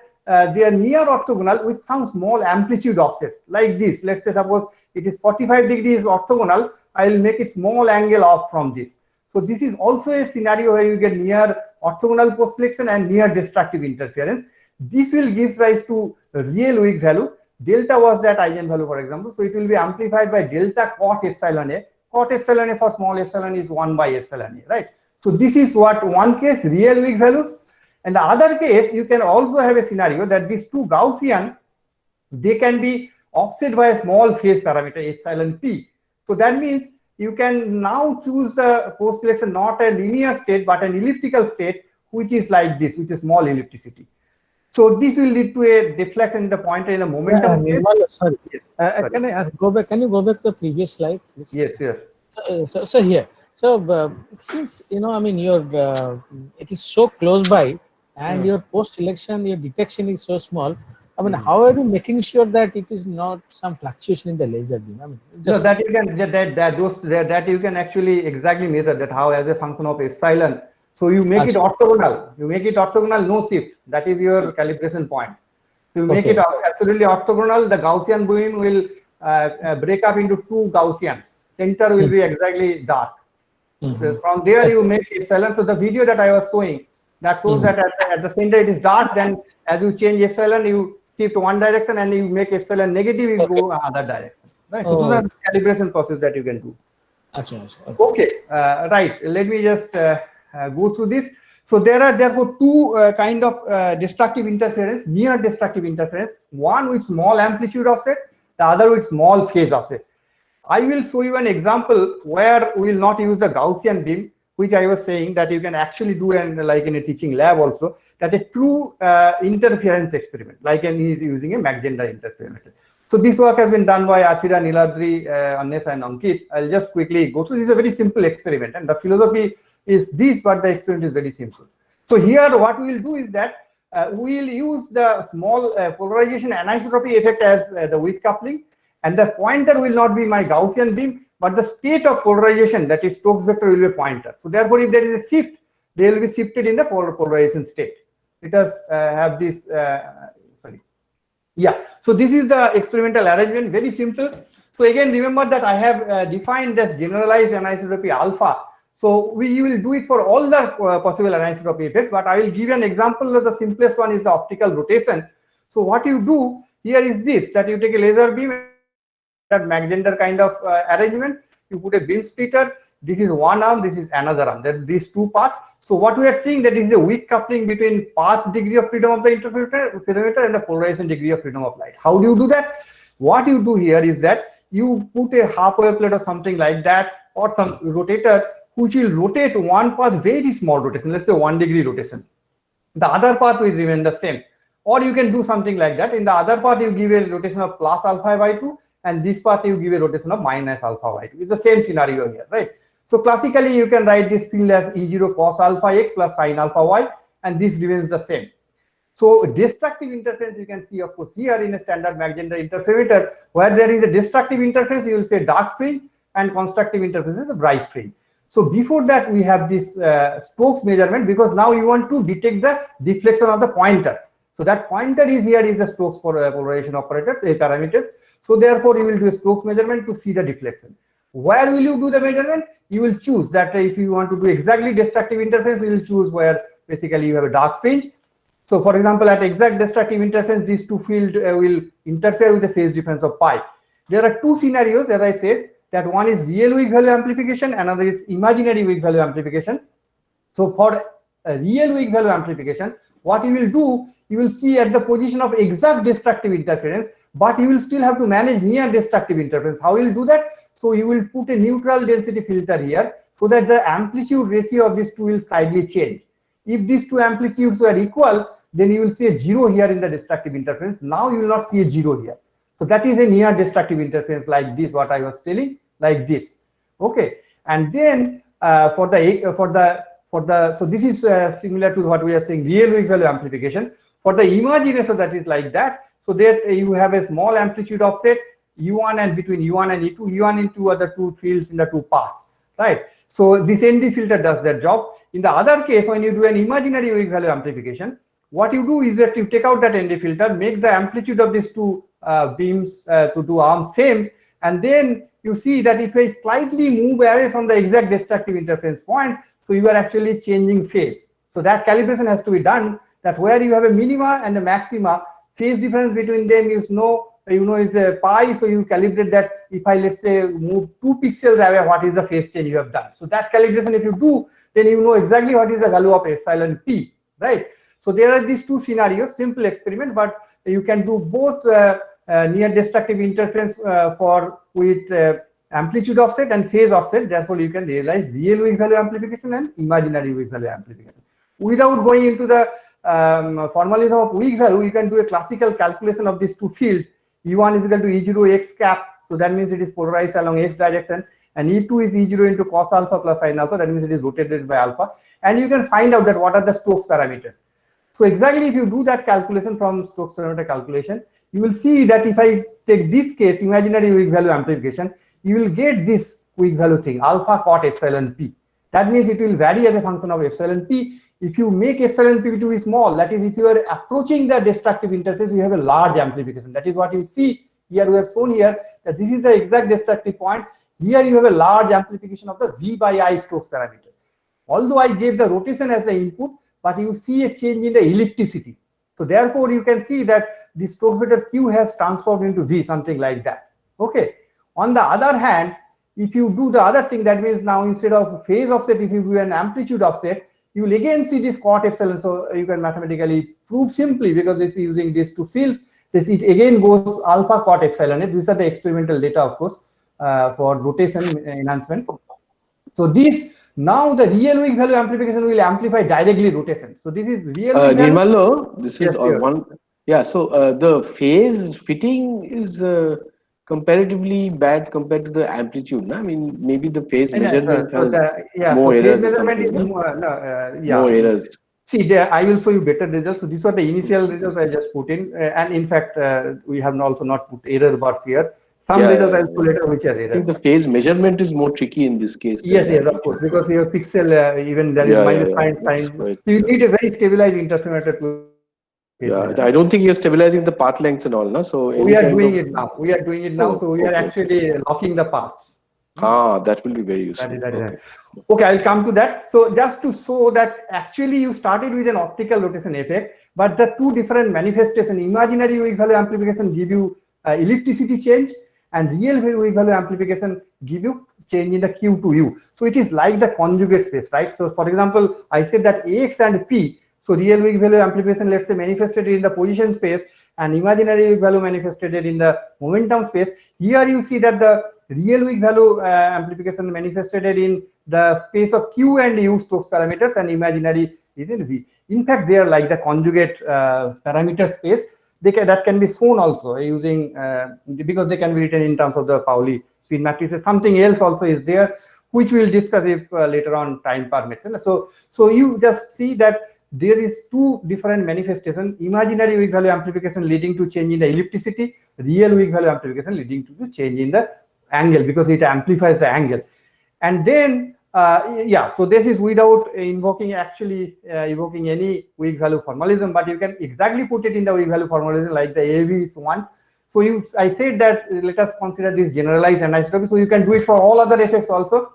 they are near orthogonal with some small amplitude offset like this. Let's say suppose it is 45 degrees orthogonal, I will make it small angle off from this. So this is also a scenario where you get near orthogonal post selection and near destructive interference. This will give rise to a real weak value. Delta was that eigenvalue, for example. So it will be amplified by delta cot epsilon A. Cot epsilon A for small epsilon is 1 by epsilon A, right? So this is what one case, real weak value. And the other case, you can also have a scenario that these two Gaussian, they can be offset by a small phase parameter epsilon P. So that means you can now choose the post selection not a linear state but an elliptical state, which is like this, which is small ellipticity. So this will lead to a deflection in the pointer in a momentum space. Sorry. Yes. Can I ask, go back? Can you go back to the previous slide, please? Yes, yes. So here, since I mean your it is so close by, and your post selection, your detection is so small. I mean, how are you making sure that it is not some fluctuation in the laser beam? I mean, just that you can that you can actually exactly measure that how as a function of epsilon So you make it orthogonal. You make it orthogonal, no shift. That is your calibration point. So you make it absolutely orthogonal. The Gaussian beam will break up into two Gaussians. Center will be exactly dark. So from there you make epsilon. So the video that I was showing, that shows that at the center it is dark. Then as you change epsilon, you shift one direction, and you make epsilon negative, you go other direction. Right. So those are the calibration process that you can do. Okay. Right. Let me just go through this. So there are therefore two kind of destructive interference, near destructive interference. One with small amplitude offset, the other with small phase offset. I will show you an example where we will not use the Gaussian beam, which I was saying that you can actually do, and like in a teaching lab also, that a true interference experiment, like he's using a Mach Zehnder interferometer. So this work has been done by Athira, Niladri, Annesa, and Ankit. I'll just quickly go through. This is a very simple experiment, and the philosophy is this, but the experiment is very simple. So here what we will do is that we will use the small polarization anisotropy effect as the width coupling, and the pointer will not be my Gaussian beam, but the state of polarization, that is Stokes vector, will be a pointer. So therefore, if there is a shift, they will be shifted in the polarization state. Let us have this, sorry. Yeah, so this is the experimental arrangement, very simple. So again, remember that I have defined this generalized anisotropy alpha. So we will do it for all the possible anisotropy effects, but I will give you an example. Of the simplest one is the optical rotation. So what you do here is this, that you take a laser beam, that Mach Zehnder kind of arrangement, you put a beam splitter, this is one arm, this is another arm, that these two parts. So what we are seeing, that is a weak coupling between path degree of freedom of the interferometer and the polarization degree of freedom of light. How do you do that? What you do here is that you put a half wave plate or something like that, or some rotator, which will rotate one path, very small rotation, let's say 1 degree rotation. The other path will remain the same. Or you can do something like that. In the other part, you give a rotation of plus alpha by 2, and this part you give a rotation of minus alpha by 2. It's the same scenario here, right? So classically, you can write this field as E0 cos alpha x plus sin alpha y, and this remains the same. So destructive interference you can see, of course, here in a standard Mach Zehnder interferometer, where there is a destructive interference, you will say dark fringe, and constructive interference is a bright fringe. So before that, we have this Stokes measurement, because now you want to detect the deflection of the pointer. So that pointer is here is the Stokes polarization operators, parameters. So therefore, you will do a Stokes measurement to see the deflection. Where will you do the measurement? You will choose that if you want to do exactly destructive interference, you will choose where basically you have a dark fringe. So for example, at exact destructive interference, these two fields will interfere with the phase difference of pi. There are two scenarios, as I said, that one is real weak value amplification, another is imaginary weak value amplification. So for a real weak value amplification, what you will do, you will see at the position of exact destructive interference, but you will still have to manage near destructive interference. How will you do that? So you will put a neutral density filter here, so that the amplitude ratio of these two will slightly change. If these two amplitudes are equal, then you will see a 0 here in the destructive interference. Now you will not see a 0 here. So that is a near destructive interference, like this, what I was telling, like this. Okay, and then so this is similar to what we are saying, real weak value amplification. For the imaginary, so that is like that. So that you have a small amplitude offset, U1, and between U1 and E2, U1 and two other two fields in the two paths, right? So this ND filter does that job. In the other case, when you do an imaginary weak value amplification, what you do is that you take out that ND filter, make the amplitude of these two beams to two arms same, and then you see that if I slightly move away from the exact destructive interference point, so you are actually changing phase. So that calibration has to be done, that where you have a minima and a maxima, phase difference between them is is a pi, so you calibrate that. If I, let's say, move 2 pixels away, what is the phase change you have done? So that calibration, if you do, then you know exactly what is the value of epsilon p, right? So there are these two scenarios, simple experiment, but you can do both near destructive interference with amplitude offset and phase offset. Therefore, you can realize real weak value amplification and imaginary weak value amplification. Without going into the formalism of weak value, you can do a classical calculation of these two fields. E1 is equal to E0 x cap, so that means it is polarized along x direction, and E2 is E0 into cos alpha plus sin alpha, that means it is rotated by alpha, and you can find out that what are the Stokes parameters. So exactly if you do that calculation from Stokes parameter calculation, you will see that if I take this case, imaginary weak value amplification, you will get this weak value thing, alpha cot epsilon p. That means it will vary as a function of epsilon p. If you make epsilon p to be small, that is, if you are approaching the destructive interface, you have a large amplification. That is what you see here. We have shown here that this is the exact destructive point. Here you have a large amplification of the V by I Stokes parameter. Although I gave the rotation as the input, but you see a change in the ellipticity. So therefore, you can see that the Stokes vector Q has transformed into V, something like that. Okay. On the other hand, if you do the other thing, that means now instead of phase offset, if you do an amplitude offset, you will again see this cot epsilon. So you can mathematically prove simply, because this is using these two fields, this it again goes alpha cot epsilon. These are the experimental data, of course, for rotation enhancement. So this, now the real weak value amplification will amplify directly rotation. So this is real. Nirmalo, this Yes, is sure. one. Yeah, so the phase fitting is comparatively bad compared to the amplitude. No? I mean, maybe the phase measurement has more errors. Phase measurement is no? more errors. See, there I will show you better results. So these are the initial results I just put in, and in fact, we have also not put error bars here. Some results I'll show later which are error. I think the phase measurement is more tricky in this case. Yes, of course, because your pixel even there is minus sign. You need a very stabilized interferometer to. Yeah, I don't think you're stabilizing the path lengths and all, no? So we are doing it now. We are doing it now. So we are actually locking the paths. That will be very useful. Okay, I'll come to that. So just to show that actually you started with an optical rotation effect, but the two different manifestations, imaginary weak value amplification give you ellipticity change, and real weak value amplification give you change in the Q to U. So it is like the conjugate space, right? So for example, I said that AX and P, so real weak value amplification, let's say, manifested in the position space, and imaginary weak value manifested in the momentum space. Here you see that the real weak value amplification manifested in the space of Q and U Stokes parameters, and imaginary is in V. In fact, they are like the conjugate parameter space. That can be shown also using because they can be written in terms of the Pauli spin matrices. Something else also is there, which we'll discuss if later on time permits. So you just see that there is two different manifestations: imaginary weak value amplification leading to change in the ellipticity, real weak value amplification leading to the change in the angle, because it amplifies the angle. And then so this is without invoking evoking any weak value formalism, but you can exactly put it in the weak value formalism like the AV is one. So I said that let us consider this generalized anisotropy, so you can do it for all other effects also.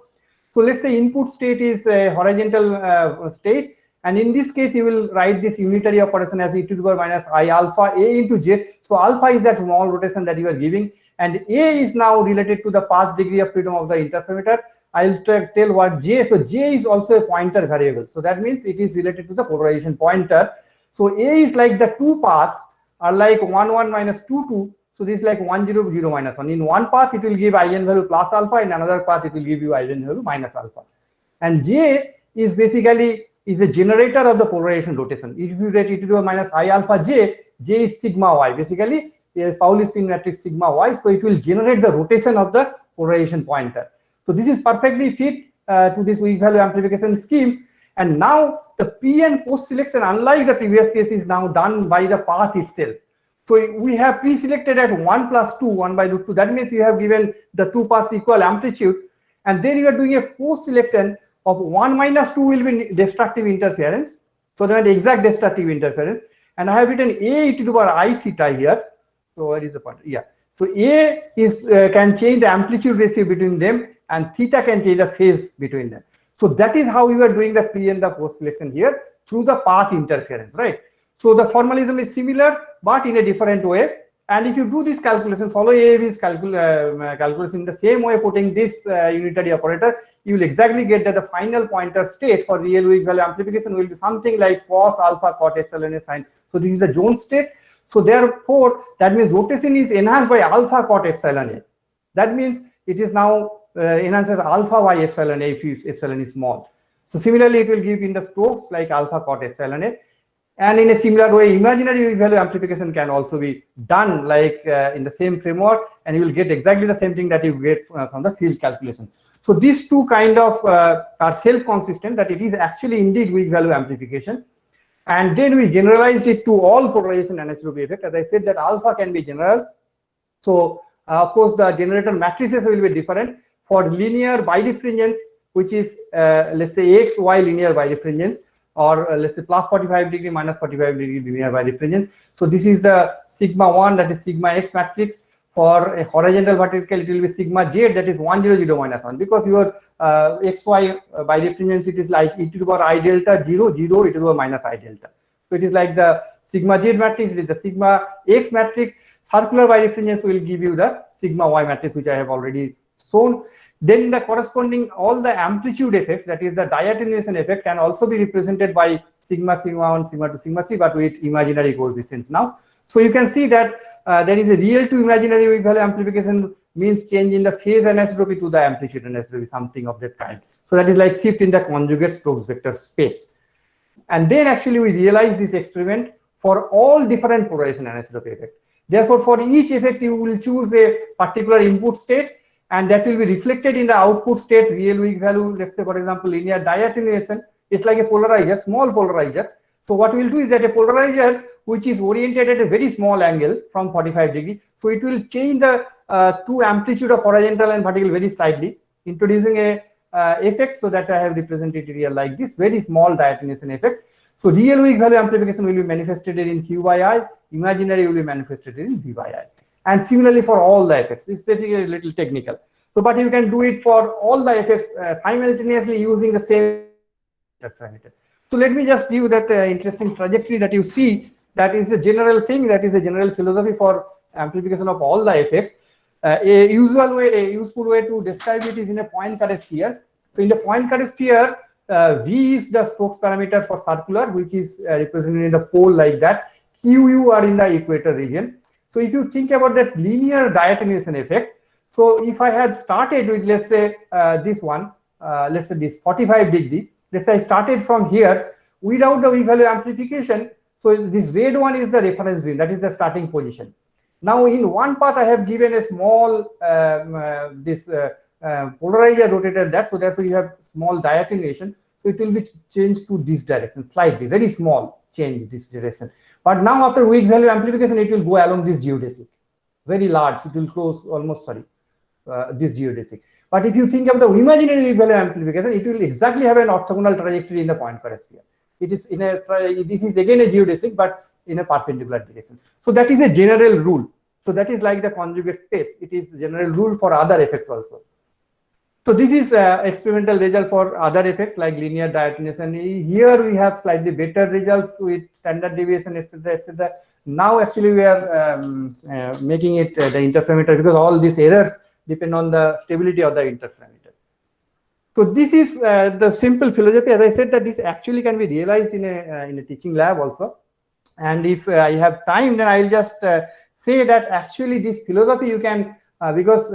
So let's say input state is a horizontal state, and in this case you will write this unitary operation as e to the power minus I alpha A into J. So alpha is that small rotation that you are giving, and A is now related to the path degree of freedom of the interferometer. I'll tell what J. So J is also a pointer variable. So that means it is related to the polarization pointer. So A is like the two paths are like 1 1 minus 2 2. So this is like 1 0 0 minus 1. In one path it will give eigenvalue plus alpha, in another path it will give you eigenvalue minus alpha. And J is basically a generator of the polarization rotation. If you write e to the power minus I alpha J, J is sigma y. Basically a Pauli spin matrix sigma y. So it will generate the rotation of the polarization pointer. So this is perfectly fit to this weak value amplification scheme. And now the pre and post selection, unlike the previous case, is now done by the path itself. So we have pre-selected at 1 plus 2, 1 by root 2. That means you have given the two paths equal amplitude. And then you are doing a post selection of 1 minus 2 will be destructive interference. So that exact destructive interference. And I have written A e to the power I theta here. So what is the point? Yeah. So A is can change the amplitude ratio between them, and theta can change the phase between them. So that is how you are doing the pre and the post selection here through the path interference, right? So the formalism is similar, but in a different way. And if you do this calculation, follow AAV's calculation in the same way, putting this unitary operator, you will exactly get that the final pointer state for real weak value amplification will be something like cos alpha cot epsilon A sine. So this is the Jones state. So therefore, that means rotation is enhanced by alpha cot epsilon A. That means it is now enhanced as alpha y epsilon A if epsilon is small. So similarly, it will give in the Stokes like alpha cot epsilon A. And in a similar way, imaginary weak value amplification can also be done like in the same framework, and you will get exactly the same thing that you get from the field calculation. So these two kind of are self-consistent, that it is actually indeed weak value amplification. And then we generalized it to all polarization anisotropy effect. As I said, that alpha can be general. So of course the generator matrices will be different. For linear bidifferentials, which is let's say x, y linear birefringence, or let's say plus 45 degree minus 45 degree linear birefringence. So this is the sigma 1, that is sigma x matrix. For a horizontal vertical, it will be sigma z, that is 1 0 0 minus 1, because your xy birefringence, it is like e to the power I delta 0 0 e to the power minus I delta. So it is like the sigma z matrix, it is the sigma x matrix. Circular birefringence will give you the sigma y matrix, which I have already shown. Then the corresponding all the amplitude effects, that is the diattenuation effect, can also be represented by sigma 1, sigma 2, sigma 3, but with imaginary coefficients now. So you can see that there is a real to imaginary weak value amplification, means change in the phase anisotropy to the amplitude anisotropy, something of that kind. So that is like shift in the conjugate Stokes vector space. And then actually we realized this experiment for all different polarization anisotropy effect. Therefore, for each effect, you will choose a particular input state, and that will be reflected in the output state, real weak value. Let's say, for example, linear diattenuation. It's like a polarizer, small polarizer. So what we'll do is that a polarizer which is oriented at a very small angle from 45 degree. So it will change the two amplitude of horizontal and vertical very slightly, introducing a effect. So that I have represented it here like this, very small diattenuation effect. So real weak value amplification will be manifested in Q by I, imaginary will be manifested in V by I. And similarly for all the effects, it's basically a little technical. So, but you can do it for all the effects simultaneously using the same parameter. So let me just give that interesting trajectory that you see. That is a general thing, that is a general philosophy for amplification of all the effects. A useful way to describe it is in a Poincare sphere. So in the Poincare sphere, V is the Stokes parameter for circular, which is represented in the pole like that. QU are in the equator region. So if you think about that linear diattenuation effect, so if I had started with, let's say, this one, let's say this 45 degree, let's say I started from here without the weak value amplification. So this red one is the reference beam, that is the starting position. Now in one path I have given a small polarizer rotated that, so therefore you have small diattenuation. So it will be changed to this direction slightly, very small change this direction. But now after weak value amplification, it will go along this geodesic, very large. It will close almost this geodesic. But if you think of the imaginary weak value amplification, it will exactly have an orthogonal trajectory in the Poincare sphere. It is in a this is again a geodesic, but in a perpendicular direction. So that is a general rule. So that is like the conjugate space. It is general rule for other effects also. So this is experimental result for other effects like linear diattenuation. Here we have slightly better results with standard deviation, etc., etc. Now actually we are making it the interferometer, because all these errors depend on the stability of the interferometer. So this is the simple philosophy. As I said, that this actually can be realized in a teaching lab also. And if I have time, then I'll just say that actually this philosophy you can, because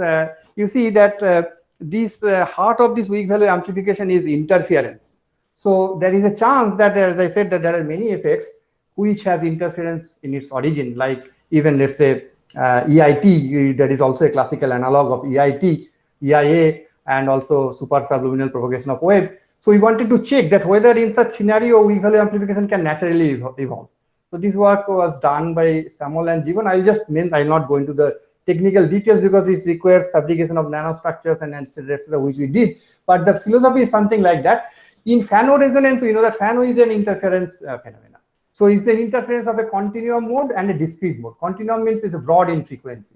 you see that this heart of this weak value amplification is interference. So there is a chance that, as I said, that there are many effects which has interference in its origin, like even let's say EIT, that is also a classical analog of EIT, EIA, and also super subluminal propagation of wave. So we wanted to check that whether in such scenario weak value amplification can naturally evolve. So this work was done by Samuel and Jeevan. I'll not go into the technical details because it requires fabrication of nanostructures and etc., which we did. But the philosophy is something like that. In Fano resonance, we know that Fano is an interference phenomena. So it's an interference of a continuum mode and a discrete mode. Continuum means it's broad in frequency.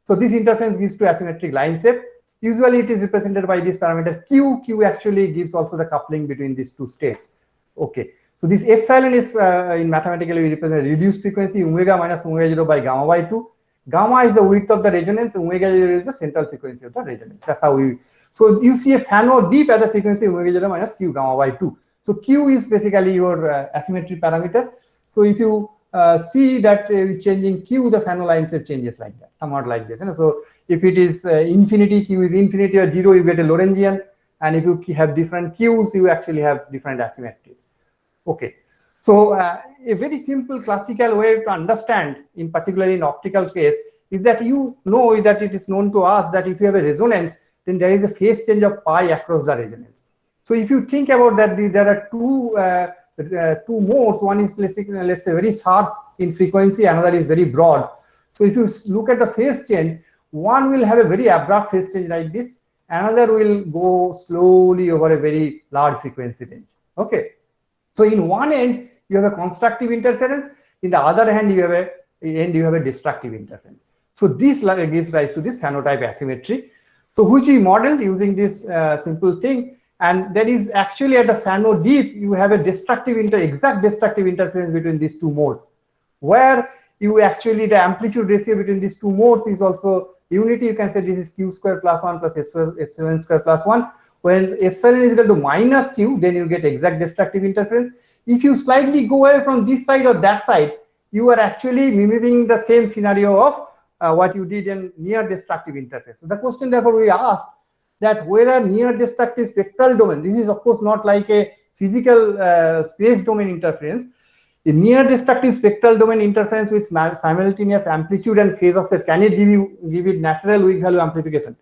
So this interference gives to asymmetric line shape. Usually it is represented by this parameter Q. Q actually gives also the coupling between these two states. Okay. So this epsilon is in mathematically we represent reduced frequency omega minus omega 0 by gamma by 2. Gamma is the width of the resonance, omega 0 is the central frequency of the resonance. That's how we. So you see a Fano deep at the frequency omega 0 minus Q gamma by 2. So Q is basically your asymmetry parameter. So if you see that changing Q, the Fano line shape changes like that, somewhat like this. So if it is infinity, Q is infinity or 0, you get a Lorentzian. And if you have different Qs, you actually have different asymmetries. Okay. So a very simple classical way to understand, in particular in optical case, is that you know that it is known to us that if you have a resonance, then there is a phase change of pi across the resonance. So if you think about that, there are two modes. One is let's say very sharp in frequency, another is very broad. So if you look at the phase change, one will have a very abrupt phase change like this, another will go slowly over a very large frequency range. Okay. So in one end, you have a constructive interference. In the other hand, you have a destructive interference. So this gives rise to this phenotype asymmetry. So which we modeled using this simple thing. And that is actually at the phano deep, you have a exact destructive interference between these two modes, where you actually, the amplitude ratio between these two modes is also unity. You can say this is q square plus 1 plus epsilon square plus 1. When epsilon is equal to minus q, then you get exact destructive interference. If you slightly go away from this side or that side, you are actually mimicking the same scenario of what you did in near destructive interference. So the question therefore we asked, that whether near destructive spectral domain, this is of course not like a physical space domain interference, the near destructive spectral domain interference with simultaneous amplitude and phase offset, can it give it natural weak value amplification?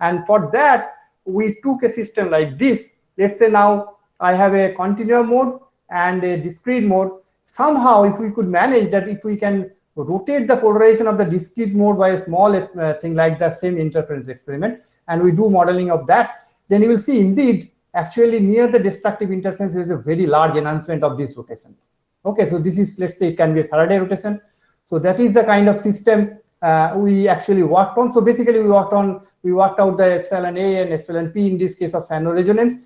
And for that, we took a system like this. Let's say now I have a continuum mode and a discrete mode. Somehow, if we could manage that, if we can rotate the polarization of the discrete mode by a small thing like the same interference experiment, and we do modeling of that, then you will see indeed actually near the destructive interference there is a very large enhancement of this rotation. Okay, so this is, let's say it can be a Faraday rotation. So that is the kind of system we actually worked on. So basically we worked out the epsilon A and epsilon P in this case of phano resonance,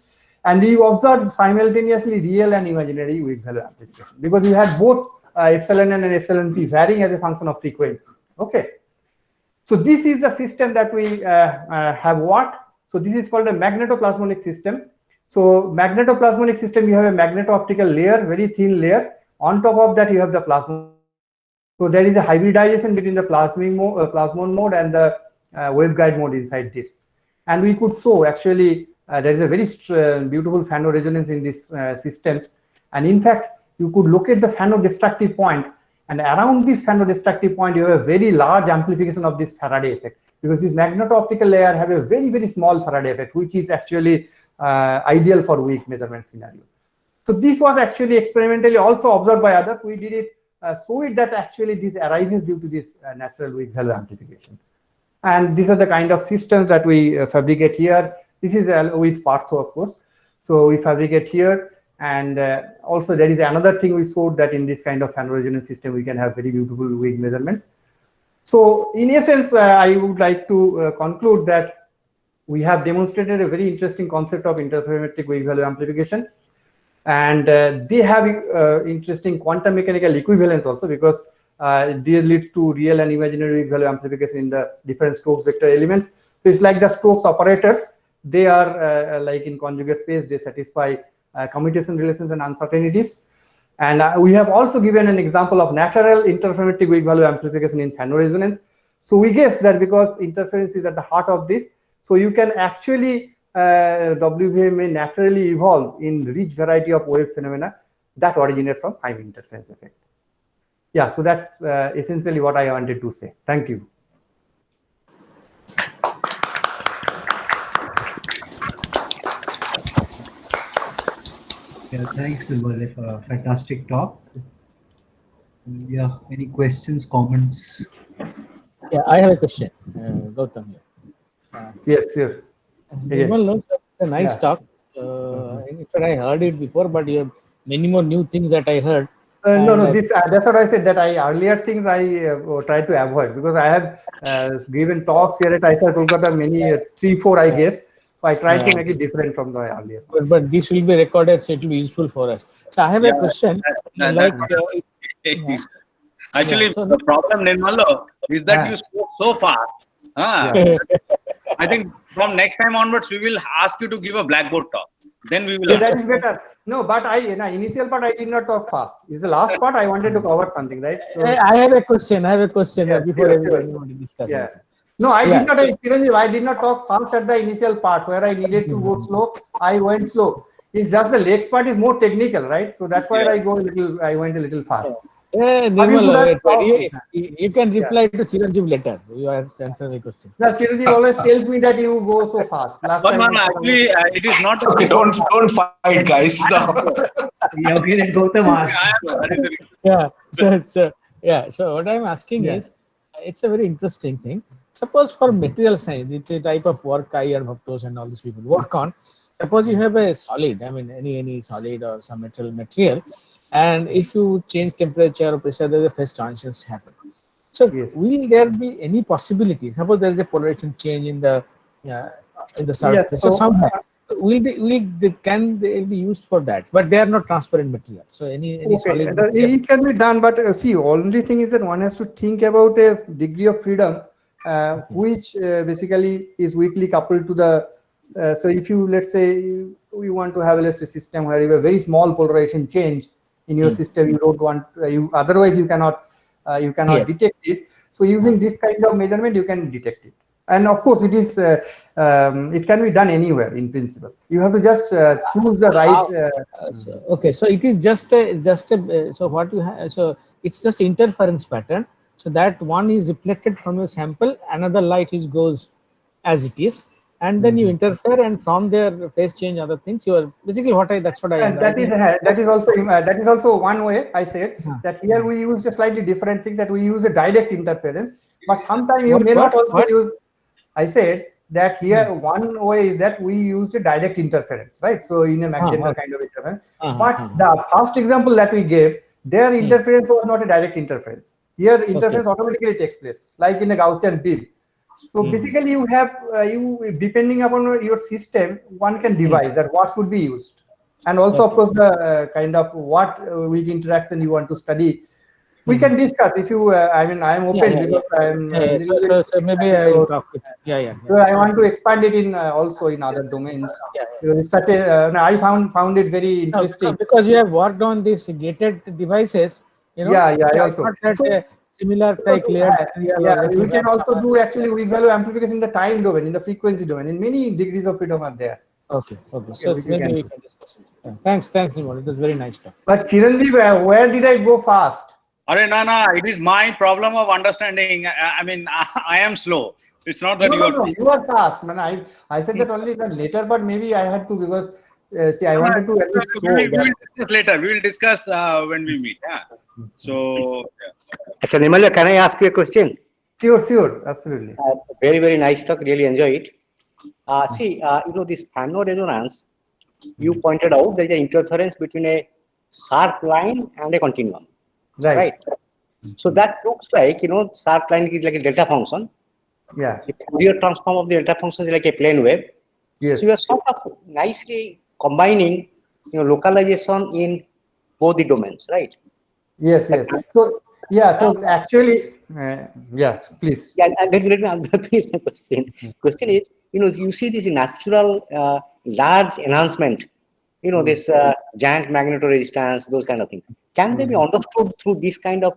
and we observed simultaneously real and imaginary weak value amplification, because you had both epsilon N and epsilon P varying as a function of frequency. Okay, so this is the system that we have worked. So this is called a magnetoplasmonic system. So magnetoplasmonic system, you have a magneto-optical layer, very thin layer. On top of that, you have the plasmon. So there is a hybridization between the plasmon mode and the waveguide mode inside this. And we could show actually there is a very beautiful phano resonance in this systems. And in fact, you could locate the phano-destructive point, and around this phano-destructive point, you have a very large amplification of this Faraday effect, because this magneto-optical layer have a very, very small Faraday effect, which is actually ideal for weak measurement scenario. So this was actually experimentally also observed by others. We did it, show it that actually this arises due to this natural weak value amplification. And these are the kind of systems that we fabricate here. This is with Partho, of course. So we fabricate here. And also there is another thing we showed, that in this kind of phano resonance system, we can have very beautiful weak measurements. So in essence, I would like to conclude that we have demonstrated a very interesting concept of interferometric weak value amplification. And they have interesting quantum mechanical equivalence also, because they lead to real and imaginary weak value amplification in the different Stokes vector elements. So it's like the Stokes operators. They are like in conjugate space, they satisfy commutation relations and uncertainties. And we have also given an example of natural interferometric weak value amplification in phano resonance. So we guess that because interference is at the heart of this, so you can actually WVM may naturally evolve in rich variety of wave phenomena that originate from time interference effect. Yeah, so that's essentially what I wanted to say. Thank you. Yeah, thanks, Nirmal, for a fantastic talk. Yeah, any questions, comments? Yeah, I have a question, Gautam. Yes, yes. Nirmal, a nice talk. In fact, I heard it before, but you have many more new things that I heard. No, that's what I said, that earlier things I try to avoid, because I have given talks here at IISER Kolkata, many 3-4 I guess. So I try to make it different from the earlier. But this will be recorded, so it will be useful for us. So I have a question. Actually, so the problem, Nirmalo, is that you spoke so fast. I think from next time onwards, we will ask you to give a blackboard talk. Then we will. Yeah, that is better. No, but initial part I did not talk fast. It's the last part I wanted to cover something, right? So, I have a question. Before everybody discusses. Yeah. No, I did not. I did not talk fast at the initial part where I needed to go slow. I went slow. It's just the next part is more technical, right? So that's why I went a little fast. You can reply to Chiranjeev later. You have to answer the question. Chiranjeev always tells me that you go so fast. Actually, it is not. Okay, don't fight, guys. Yeah, okay, let Gautam ask. So what I'm asking is, it's a very interesting thing. suppose for material science, the type of work I and Bhaktos and all these people work on, suppose you have a solid, I mean any solid or some material, and if you change temperature or pressure, the phase transitions happen. So Yes. will there be any possibility? Suppose there is a polarization change in the surface. Yes, So so, somehow can they be used for that? But they are not transparent material. So any Okay, solid it can be done, but see, only thing is that one has to think about a degree of freedom, which basically is weakly coupled to the. So if you, let's say, we want to have a system where you have a very small polarization change in your system, you don't want otherwise you cannot Yes. detect it. So using this kind of measurement, you can detect it. And of course, it is it can be done anywhere in principle. You have to just choose the right. Okay, so it is just a so what you have, so it's just interference pattern. So that one is reflected from your sample, another light is goes as it is, and then you interfere, and from there phase change other things. You are basically that's what I. And that is also one way. I said that here we used a slightly different thing, that we use a direct interference, but sometimes you may not also use. I said that here one way is that we used a direct interference, right? So in a magenta kind of interference. But the first example that we gave, their interference was not a direct interference. Here interference automatically takes place, like in a Gaussian beam. So basically, you have depending upon your system, one can devise that what should be used, and also of course the kind of what weak interaction you want to study. We can discuss if you. I mean, I am open because I am. So maybe I will talk with. So I want to expand it in also in other domains. Because it's such a. I found it very interesting. Because you have worked on these gated devices. You know. I also. Similar type layer. We can also do actually weak value amplification in the time domain, in the frequency domain, in many degrees of freedom are there. Okay. So maybe we can discuss it. Thanks, Nirmal. It was very nice talk. But Chiranjeev, where did I go fast? No, it is my problem of understanding. I mean, I am slow. It's not that No, you are fast, man. I said that only later, but maybe I had to because see, I wanted to at least show. We will discuss later. We will discuss when we meet. Yeah. So. So Nirmal, can I ask you a question? Sure, absolutely. Very, very nice talk. Really enjoy it. See, this Fano resonance, you pointed out there is an interference between a sharp line and a continuum. Right. So that looks like, sharp line is like a delta function. Yeah. The Fourier transform of the delta function is like a plane wave. Yes. So you are sort of nicely combining, localization in both the domains, right? Yes. So actually, please. Yeah, let me finish my question. Question is, you see this natural large enhancement, this giant magnetoresistance, those kind of things. Can they be understood through this kind of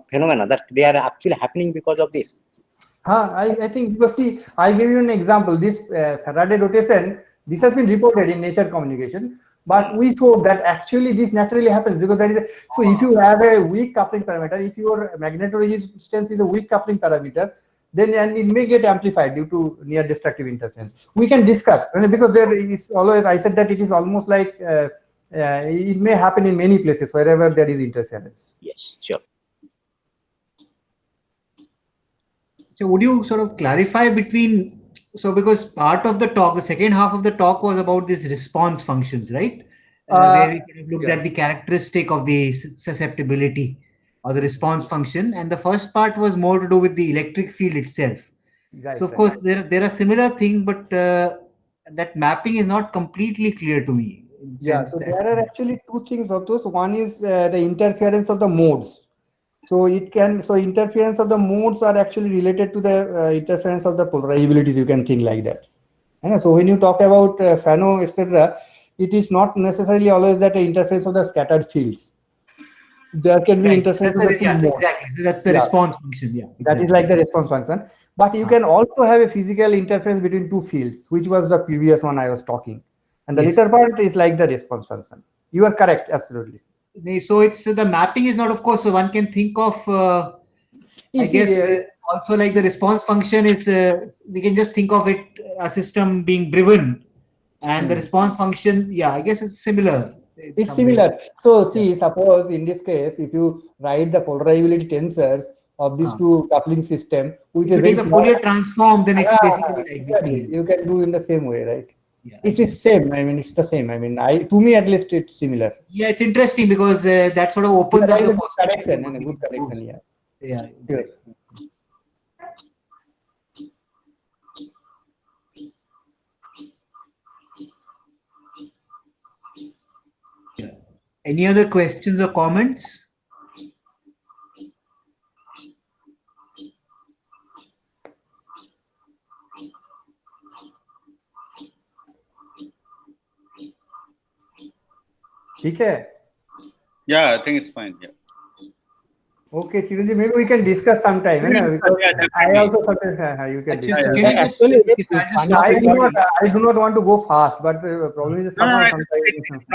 phenomena that they are actually happening because of this? I think because see, I give you an example. This Faraday rotation, this has been reported in Nature Communication, but we saw that actually this naturally happens because that is so. If you have a weak coupling parameter, if your magnetoresistance is a weak coupling parameter, then it may get amplified due to near destructive interference. We can discuss because there is always. I said that it is almost like it may happen in many places wherever there is interference. Yes, sure. So would you sort of clarify between, so because part of the talk, the second half of the talk was about these response functions, right? Where we kind of looked at the characteristic of the susceptibility or the response function. And the first part was more to do with the electric field itself. Right, so of course, there are similar things, but that mapping is not completely clear to me. So there are actually two things of those. One is the interference of the modes. So interference of the modes are actually related to the interference of the polarizabilities. You can think like that. And so when you talk about Fano, etc., it is not necessarily always that interference of the scattered fields. There can be interference of the exactly. So that's the response function. Yeah, exactly. That is like the response function. But you can also have a physical interference between two fields, which was the previous one I was talking. And the later part is like the response function. You are correct, absolutely. So it's the mapping is not, of course. So one can think of, I guess, also like the response function is. We can just think of it a system being driven, and the response function. Yeah, I guess it's similar. It's similar. So see, suppose in this case, if you write the polarizability tensors of these two coupling system with If you a very take the small- Fourier transform, then it's Yeah, basically like exactly. VP. You can do in the same way, right? Yeah. It's same. I mean, it's the same. I mean, to me at least, it's similar. Yeah, it's interesting because that sort of opens There up is the a good connection and a good connection. Yeah. Yeah. Sure. Any other questions or comments? ठीक है? Yeah, I think it's fine. Yeah. Okay, Chiranjeev, maybe we can discuss sometime. Yeah, Because yeah, I definitely. also thought you can Actually, discuss. can you just- Actually, can I just No, stop I it? do not want to go fast, but problem is No, no, somehow no, sometimes.